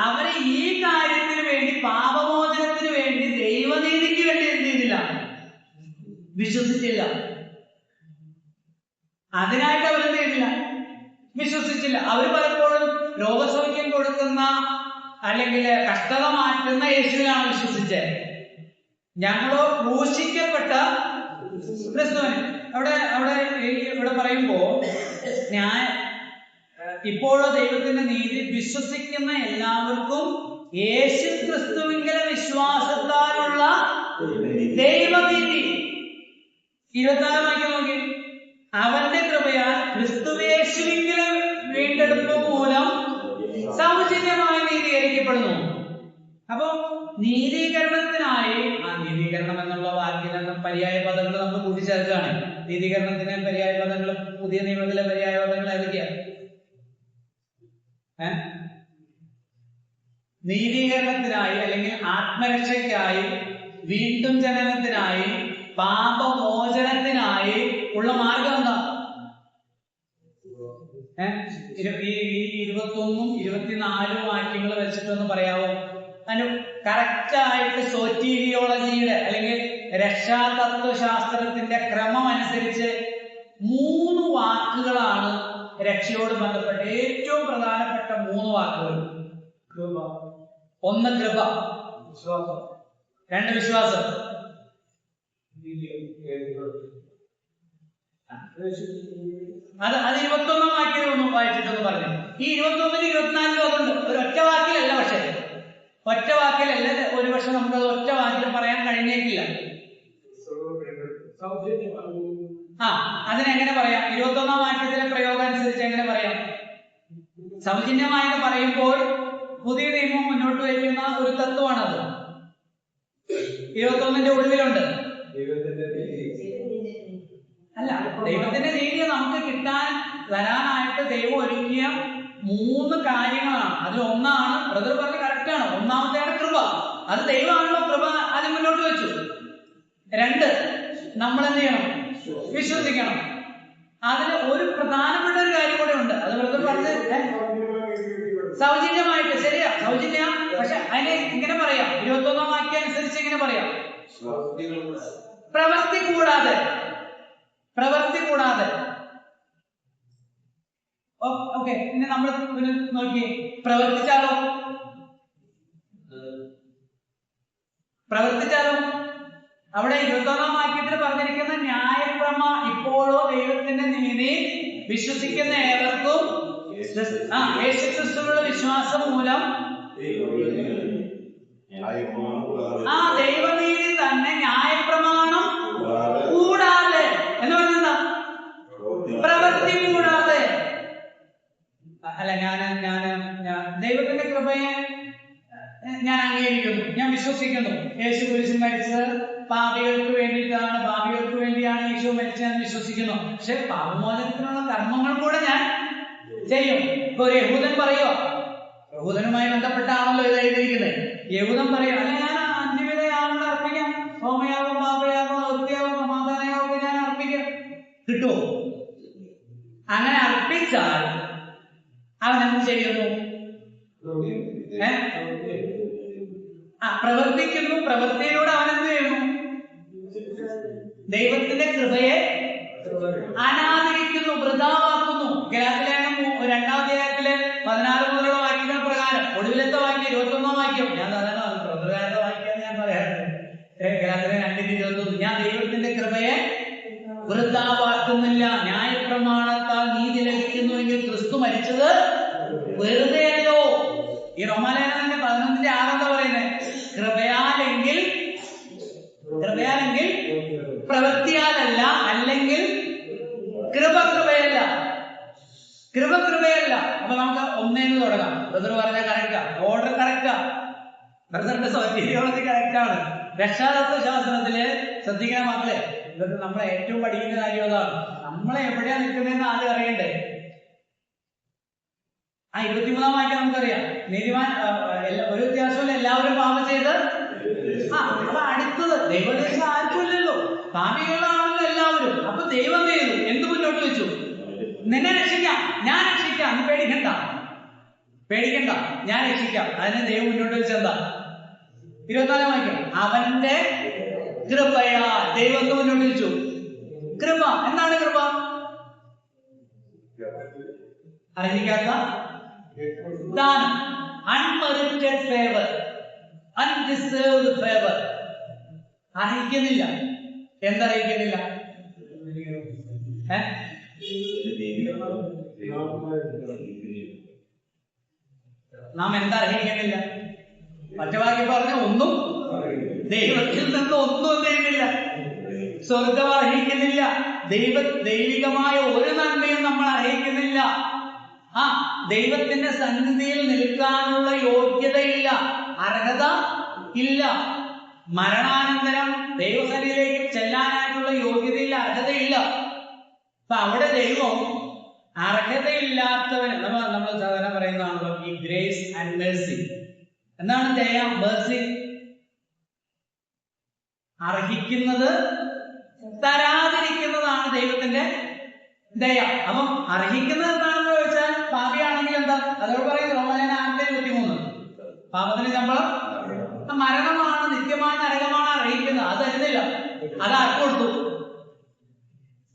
അവര് ഈ കാര്യത്തിന് വേണ്ടി, പാപമോചനത്തിന് വേണ്ടി, ദൈവനീതിക്ക് വേണ്ടി എന്ത് ചെയ്തില്ല? വിശ്വസിച്ചില്ല. അതിനായിട്ട് അവരെന്ത് ചെയ്തില്ല? വിശ്വസിച്ചില്ല. അവർ പലപ്പോഴും രോഗസൗഖ്യം കൊടുക്കുന്ന അല്ലെങ്കിൽ കഷ്ടത മാറ്റുന്ന യേശുവിനാണ് വിശ്വസിച്ചത്. ഞങ്ങളോ ക്രൂശിക്കപ്പെട്ട ക്രിസ്തുവിനെ. ഇവിടെ പറയുമ്പോ ഇപ്പോഴോ ദൈവത്തിന്റെ നീതി വിശ്വസിക്കുന്ന എല്ലാവർക്കും യേശു ക്രിസ്തുവിന്റെ വിശ്വാസത്താലുള്ള ദൈവനീതി. 24 വാക്യം നോക്കി. അവന്റെ കൃപയാൽ ക്രിസ്തുവേശുവിന്റെ വീണ്ടെടുപ്പ് മൂലം സൗജന്യമായി നീതീകരിക്കപ്പെടുന്നു. അപ്പോ നീതീകരണത്തിനായി, ആ നീതീകരണം എന്നുള്ള വാക്കിന് പര്യായ പദങ്ങൾ നമ്മൾ കൂട്ടിച്ചേർക്കുകയാണ്. നീതീകരണത്തിന് പര്യായ പദങ്ങൾ, പുതിയ നിയമത്തിലെ പര്യായ പദങ്ങൾ ഏതൊക്കെയാണ്? നീതീകരണത്തിനായി അല്ലെങ്കിൽ ആത്മരക്ഷയ്ക്കായി, വീണ്ടും ജനനത്തിനായി, പാപമോചനത്തിനായി ഉള്ള മാർഗം എന്താ? ഈ 21ഉം 24ഉം വാക്യങ്ങൾ വെച്ചിട്ടൊന്ന് പറയാവോ? അതിന് കറക്റ്റ് ആയിട്ട് സോറ്റീരിയോളജിയുടെ അല്ലെങ്കിൽ രക്ഷാതത്വശാസ്ത്രത്തിന്റെ ക്രമം അനുസരിച്ച് 3 വാക്കുകളാണ് രക്ഷയോട് ബന്ധപ്പെട്ട ഏറ്റവും പ്രധാനപ്പെട്ട 3 വാക്കുകൾ. ഒന്ന് കൃപ, 2 വിശ്വാസം, അത് 21 വാക്യം വായിച്ചിട്ടൊന്ന് പറഞ്ഞു. ഈ 21, 24 അതുണ്ട്. ഒരു ഒറ്റ വാക്കിലല്ല, പക്ഷേ ഒറ്റ വാക്കിലല്ല. ഒരു പക്ഷെ നമുക്കത് ഒറ്റ വാക്കിൽ പറയാൻ കഴിഞ്ഞേക്കില്ല. അതിനെങ്ങനെ പറയാം? 21 വാക്യത്തിലെ പ്രയോഗം അനുസരിച്ച് എങ്ങനെ പറയാം? സൗജന്യമായിട്ട് പറയുമ്പോൾ പുതിയ നിയമം മുന്നോട്ട് വയ്ക്കുന്ന ഒരു തത്വമാണത്. 21ന്റെ ഒടുവിലുണ്ട്. അല്ല, ദൈവത്തിന്റെ നീതി നമുക്ക് വരാനായിട്ട് ദൈവം ഒരുക്കിയ 3 കാര്യങ്ങളാണ്. അതിൽ ഒന്നാണ്, ബ്രദർ പറഞ്ഞ കറക്റ്റാണ്, ഒന്നാമത്തെയാണ് കൃപ. അത് ദൈവമാണല്ലോ കൃപ അതിന് മുന്നോട്ട് വെച്ചു. 2, നമ്മൾ എന്ത് ചെയ്യണം? വിശ്വസിക്കണം. അതിന് ഒരു പ്രധാനപ്പെട്ട ഒരു കാര്യം കൂടെ ഉണ്ട്. അത് ബ്രദർ പറഞ്ഞ് സൗജന്യമായിട്ട്, ശരിയാ, സൗജന്യ. പക്ഷെ അതിനെ ഇങ്ങനെ പറയാം, 21 വാക്യം അനുസരിച്ച് ഇങ്ങനെ പറയാം, പ്രവൃത്തി കൂടാതെ. പ്രവൃത്തി കൂടാതെ. ഓക്കെ, പിന്നെ നമ്മൾ നോക്കി പ്രവർത്തിച്ചാലോ? അവിടെ 21 വാക്യത്തിൽ പറഞ്ഞിരിക്കുന്ന ഇപ്പോഴോ ദൈവത്തിന്റെ നീതി വിശ്വസിക്കുന്ന ഏവർക്കും യേശുക്രിസ്തുവിലുള്ള വിശ്വാസം മൂലം ആ ദൈവനീതി തന്നെ ന്യായപ്രമാണം കൂടാതെ എന്ന് പറഞ്ഞാ പ്രവൃത്തി കൂടാതെ. അല്ല, ഞാൻ ദൈവത്തിന്റെ കൃപയെ ഞാൻ അംഗീകരിക്കുന്നു, ഞാൻ വിശ്വസിക്കുന്നു. യേശു കുരിശിൽ മരിച്ചത് പാപികൾക്ക് വേണ്ടിയിട്ടാണ്, പാപികൾക്ക് വേണ്ടിയാണ് യേശു മരിച്ചതെന്ന് വിശ്വസിക്കുന്നു. പക്ഷെ പാപമോചനത്തിനുള്ള കർമ്മങ്ങൾ കൂടെ ഞാൻ ചെയ്യും. ഇപ്പൊ ഒരു യഹൂദൻ പറയുക, യഹൂദനുമായി ബന്ധപ്പെട്ടാണല്ലോ ഇത് എഴുതിയിരിക്കുന്നത്. യഹൂദൻ പറയുക, അല്ല, ഞാൻ 5 വിധയാഗങ്ങൾ അർപ്പിക്കാം, ഹോമയാഗം, പാപയാഗം, വൃത്തിയാഗം, സമാധാനയാഗം ഞാൻ അർപ്പിക്കാം. കിട്ടുമോ? അങ്ങനെ അർപ്പിച്ചാൽ അവൻ എന്ത് ചെയ്യുന്നു? പ്രവർത്തിക്കുന്നു. പ്രവൃത്തിയിലൂടെ അവൻ എന്ത് ചെയ്യുന്നു? ദൈവത്തിന്റെ കൃപയെ അനാദരിക്കുന്നു, വൃഥാവാക്കുന്നു. ഗലാത്യലേഖനം 2-ാം അധ്യായത്തിലെ 16 മുതലുള്ള വാക്യങ്ങൾ പ്രകാരം ഒടുവിലത്തെ വാക്യം 21 വാക്യം, ഞാൻ സാധാരണ പ്രധാനത്തെ വാക്യം ഞാൻ പറയാറുണ്ട്. ഗലാത്യലേഖനം 2:21, ഞാൻ ദൈവത്തിന്റെ കൃപയെ വൃഥാവാക്കുന്നില്ല. ന്യായപ്രമാണത്താൽ നീതി ലഭിക്കുന്നുവെങ്കിൽ ക്രിസ്തു മരിച്ചത് വെറുതെയല്ലോ. ഈ റോമാലേഖനം 11:6 എന്താ പറയുന്നത്? കൃപയാലെങ്കിൽ പ്രവൃത്തിയാലല്ല, അല്ലെങ്കിൽ കൃപയല്ല. അപ്പൊ നമുക്ക് ഒന്നേന്ന് തുടങ്ങാം. ബ്രദർ പറഞ്ഞ കറക്റ്റാ, ഓർഡർ കറക്റ്റാ, ബ്രദറിന്റെ തിയോളജി കറക്റ്റാണ്. രക്ഷാതത്വ ശാസ്ത്രത്തില് ശ്രദ്ധിക്കുന്ന മക്കളെ, ഇതൊക്കെ നമ്മളെ ഏറ്റവും പഠിക്കുന്ന കാര്യം അതാണ്. നമ്മളെ എവിടെയാ നിൽക്കുന്നതെന്ന് ആദ്യം അറിയണ്ടേ. 23-ാം വാക്യം നമുക്കറിയാം, നീതിമാൻ ഒരു വ്യത്യാസമില്ല, എല്ലാവരും പാപം ചെയ്ത്. അപ്പൊ അടുത്തത് ദൈവദേശം ആർക്കും ഇല്ലല്ലോ, പാപികളാണല്ലോ എല്ലാവരും. അപ്പൊ ദൈവം ചെയ്തു എന്ത് മുന്നോട്ട് വെച്ചു? നിന്നെ രക്ഷിക്കാം, ഞാൻ രക്ഷിക്കാം, നീ പേടിക്കണ്ട, ഞാൻ രക്ഷിക്കാം. അതിനെ ദൈവം മുന്നോട്ട് വെച്ചെന്താ? 24-ാം വാക്യം, അവന്റെ കൃപയാ. ദൈവം മുന്നോട്ട് വെച്ചു കൃപ. എന്താണ് കൃപ? അർഹിക്കാത്ത ദാനം, അൺമെറിറ്റഡ് ഫേവർ, അൺഡിസേർവ്ഡ് ഫേവർ. അർഹിക്കുന്നില്ല. എന്തർഹിക്കുന്നില്ല? നാം എന്തർഹിക്കുന്നില്ല? മറ്റു പറഞ്ഞ ഒന്നും ദൈവത്തിൽ നിന്ന് ഒന്നും ചെയ്യുന്നില്ല. സ്വർഗം അർഹിക്കുന്നില്ല. ദൈവികമായ ഒരു നന്മയും നമ്മൾ അർഹിക്കുന്നില്ല. ദൈവത്തിന്റെ സന്നിധിയിൽ നിൽക്കാനുള്ള യോഗ്യതയില്ല, അർഹത ഇല്ല. മരണാനന്തരം ദൈവസന്നിധിയിലേക്ക് ചെല്ലാനായിട്ടുള്ള യോഗ്യതയില്ല, അർഹതയില്ല. അപ്പൊ അവിടെ ദൈവം അർഹതയില്ലാത്തവന്, നമ്മൾ സാധാരണ പറയുന്നതാണല്ലോ ഈ ഗ്രേസ് ആൻഡ് മേഴ്സി. എന്താണ് ദയ, മേഴ്സി? അർഹിക്കുന്നത് തരാതിരിക്കുന്നതാണ് ദൈവത്തിന്റെ ദയ. അപ്പം അർഹിക്കുന്നത് എന്താണെന്ന് ചോദിച്ചാൽ, പാപിയാണെങ്കിൽ എന്താ? അതോട് പറയുന്നത് റോമാലേഖനം 6:23, പാപത്തിന് ശമ്പളം മരണമാണ്, നിത്യമായ നരകമാണ് അർഹിക്കുന്നത്. അത് തരുന്നില്ല. അത് ആർക്ക് കൊടുത്തു?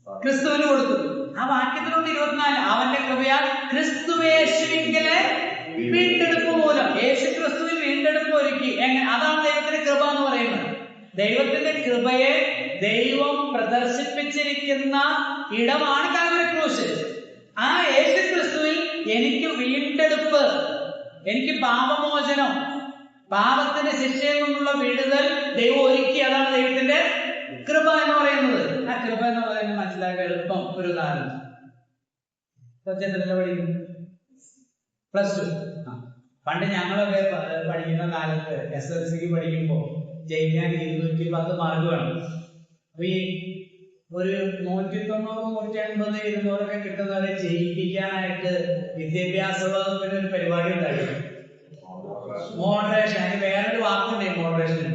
ക്രിസ്തുവിന് കൊടുത്തു. ആ വാക്യത്തിലുണ്ട് 24, അവന്റെ കൃപയാൽ ക്രിസ്തുവേശുവിങ്കലെ വീണ്ടെടുപ്പ് മൂലം. യേശു ക്രിസ്തുവിൽ വീണ്ടെടുപ്പ് ഒരുക്കി. എങ്ങനെ? അതാണ് ദൈവത്തിന്റെ കൃപ എന്ന് പറയുന്നത്. ദൈവത്തിന്റെ കൃപയെ ദൈവം പ്രദർശിപ്പിച്ചിരിക്കുന്ന ഇടമാണ് കാൽവരി ക്രൂശ്. ആ യേശു ക്രിസ്തുവിൽ എനിക്ക് വീണ്ടെടുപ്പ്, എനിക്ക് പാപമോചനം, പാപത്തിന്റെ ശിക്ഷയിൽ നിന്നുള്ള വിടുതൽ ദൈവം ഒരുക്കി. അതാണ് ദൈവത്തിന്റെ കൃപ എന്ന് പറയുന്നത്. ആ കൃപ എന്ന് പറയുന്നത് മനസ്സിലാക്കാൻ എളുപ്പം ഒരു ഉദാഹരണം. പഠിക്കും +2. പണ്ട് ഞങ്ങളൊക്കെ പഠിക്കുന്ന കാലത്ത് SSLCക്ക് പഠിക്കുമ്പോൾ ജയിക്കാൻ 210 മാർക്ക് വേണം. അപ്പൊ ഈ ഒരു 190, 180, 200 കിട്ടുന്നവരെ ജയിപ്പിക്കാനായിട്ട് വിദ്യാഭ്യാസ വകുപ്പിന് ഒരു പരിപാടി ഉണ്ടായിരുന്നു. മോഡറേഷൻ. അതിന് വേറൊരു വാക്കുണ്ട് മോഡറേഷൻ.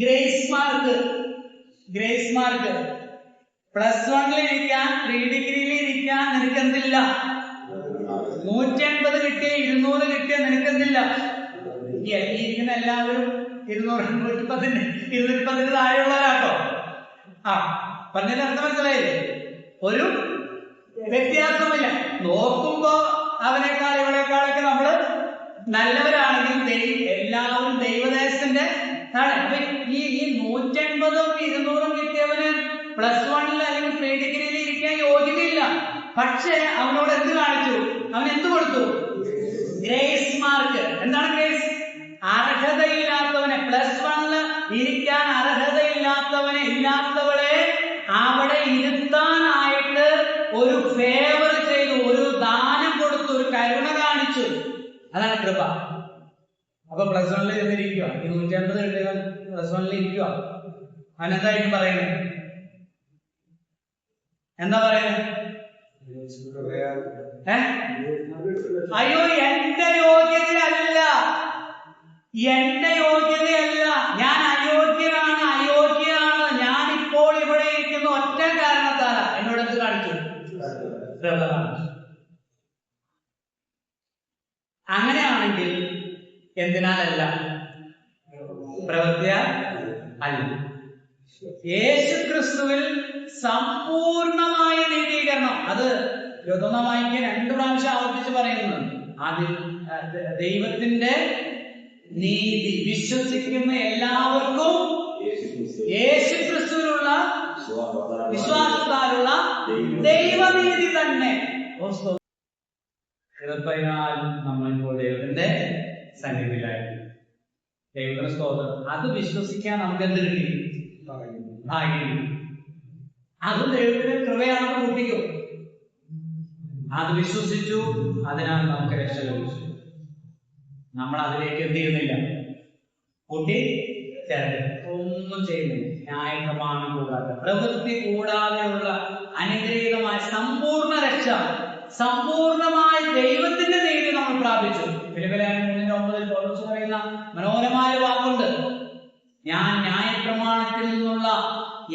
Grace mark. +1 ഇരിക്കാൻ, പ്രീ ഡിഗ്രിയിൽ ഇരിക്കാൻ നിനക്ക് എന്തില്ല? 180 കിട്ടിയ 200 കിട്ടിയ നിനക്ക് എന്തില്ല? ഈ ഇരിക്കുന്ന എല്ലാവരും 200, 210 താഴെയുള്ളവരാട്ടോ. പറഞ്ഞതിന്റെ അർത്ഥം മനസ്സിലായില്ലേ? ഒരു വ്യത്യാസമില്ല. നോക്കുമ്പോ അവനേക്കാൾ ഇവളെക്കാളൊക്കെ നമ്മള് നല്ലവരാണെങ്കിൽ എല്ലാവരും ദൈവദേശത്തിന്റെ ആണ്. അപ്പൊ ഈ 180ഉം 200ഉം കിട്ടിയവന് +1 അല്ലെങ്കിൽ പ്രീ ഡിഗ്രിയിൽ ഇരിക്കാൻ യോഗ്യതയില്ല. പക്ഷെ അവനോട് എന്ത് കാണിച്ചു? അവൻ എന്ത് കൊടുത്തു? Grace mark. എന്താണ് ഗ്രേസ്? അർഹതയില്ലാത്തവനെ, +1 ഇരിക്കാൻ ഇല്ലാത്തവളെ അവിടെ ഇരുത്താനായിട്ട് ഒരു ഫേവർ ചെയ്തു, ഒരു ദാനം കൊടുത്തു, ഒരു കരുണ കാണിച്ചു. അതാണ് കൃപ. അപ്പൊ +1 ഇരുന്നിരിക്കുക, ഈ 180 കിട്ടിയവൻ +1 ഇരിക്കുക. അവനെന്തായിരിക്കും പറയുന്നത്? എന്താ പറയുന്നത്? അയ്യോ, എന്റെ യോഗ്യതയല്ല, ഞാൻ അയോഗ്യനാണ്, ഞാൻ ഇപ്പോൾ ഇവിടെ ഇരിക്കുന്ന ഒറ്റ കാരണത്താല. എന്നോട് എന്ത് കാണിച്ചു? അങ്ങനെയാണെങ്കിൽ എന്തിനാലല്ല? പ്രവൃത്തിയാൽ അല്ല. യേശു ക്രിസ്തുവിൽ സമ്പൂർണമായ നീതീകരണം. അത് 21 വാക്യം 2 പ്രാവശ്യം ആവർത്തിച്ച് പറയുന്നുണ്ട്. അതിൽ ദൈവത്തിന്റെ നീതി വിശ്വസിക്കുന്ന എല്ലാവർക്കും യേശു ക്രിസ്തുവിലുള്ള വിശ്വാസത്താലുള്ള ദൈവനീതി തന്നെ. കൃപയാൽ നമ്മൾ ഇപ്പോൾ ദൈവത്തിന്റെ സന്നിധിയിലായിരുന്നു. ദൈവത്തിന്റെ സ്തോത്രം. അത് വിശ്വസിക്കാൻ നമുക്ക് എന്ത് കിട്ടി? ഭാഗ്യം. അത് ദൈവത്തിന്റെ കൃപയാണെന്ന് കൂട്ടിക്കും. അത് വിശ്വസിച്ചു, അതിനാൽ നമുക്ക് രക്ഷ ലഭിച്ചു. നമ്മൾ അതിലേക്ക് എന്ത് ചെയ്യുന്നില്ല? കൂട്ടി ഒന്നും ചെയ്യുന്നില്ല. ന്യായപ്രമാണം കൂടാതെ, പ്രവൃത്തി കൂടാതെയുള്ള അനുഗ്രഹീതമായ സമ്പൂർണ്ണ രക്ഷ, സമ്പൂർണമായ ദൈവത്തിന്റെ നീതി നമ്മൾ പ്രാപിച്ചു. ഫിലിപ്പിയർ 3:9 പൗലോസ് പറയുന്ന മനോഹരമായ വാക്കുണ്ട്. ഞാൻ ന്യായപ്രമാണത്തിൽ നിന്നുള്ള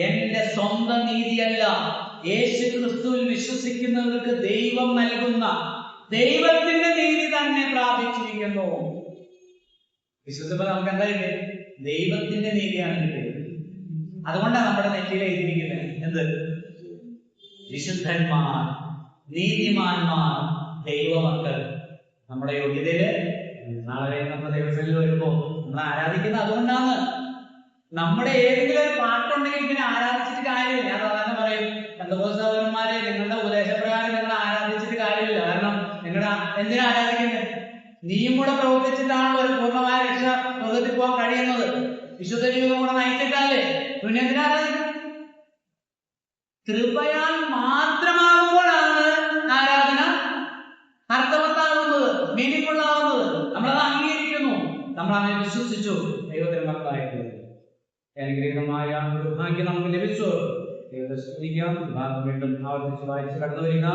എന്റെ സ്വന്തം നീതിയല്ല, യേശു ക്രിസ്തുവിൽ വിശ്വസിക്കുന്നവർക്ക് ദൈവം നൽകുന്ന ദൈവത്തിന്റെ നീതി തന്നെ പ്രാപിച്ചിരിക്കുന്നു. വിശ്വസിക്കുമ്പോൾ നമുക്ക് എന്താ കിട്ടിയത്? ദൈവത്തിന്റെ നീതിയാണ് കിട്ടിയത്. അതുകൊണ്ടാണ് നമ്മുടെ നെറ്റിയിൽ എഴുതിയിരിക്കുന്നത് എന്ത്? വിശുദ്ധന്മാർ, നീതിമാന്മാർ, ദൈവമക്കൾ. നമ്മുടെ യോഗ്യതയില് നാളെ നമ്മുടെ ദൈവത്തിൽ വരുമ്പോ നമ്മൾ ആരാധിക്കുന്നത് അതുകൊണ്ടാണ്. നമ്മുടെ ഏതെങ്കിലും ഒരു പാട്ടുണ്ടെങ്കിൽ പിന്നെ ആരാധിച്ചിട്ട് കാര്യമില്ല. ഞാൻ സാധാരണ പറയും, പെന്തക്കോസ്തലന്മാരെ നിങ്ങളുടെ ഉപദേശപ്രകാരം നിങ്ങൾ ആരാധിച്ചിട്ട് കാര്യമില്ല. കാരണം നിങ്ങളുടെ എന്തിനാ ആരാധിക്കുന്നത്? നീയും കൂടെ പ്രവർത്തിച്ചിട്ടാണ് ഒരു പൂർണ്ണമായ രക്ഷ പ്രവർത്തി പോകാൻ കഴിയുന്നത്. വിശുദ്ധ ജീവിതം കൂടെ നയിച്ചിട്ടല്ലേ. പിന്നെ എന്തിനാ ആരാധിക്കുന്നത്? കൃപയാൽ മാത്രമാകുമ്പോഴാണ് ആരാധന അർത്ഥവത്താകുന്നത്, മീനിങ്ങുള്ളാവുന്നത്. നമ്മളത് അംഗീകരിക്കുന്നു, നമ്മൾ അങ്ങനെ വിശ്വസിച്ചു. ദൈവത്തിന്റെ മക്കളായിട്ടുള്ളത് അനുഗ്രഹീതമായ ഒരു ഭാഗ്യം നമുക്ക് ലഭിച്ചു. ദൈവത്തെ സ്തുതിക്കാം. വീണ്ടും ആവർത്തിച്ച് വായിച്ച് കടന്നു വരിക.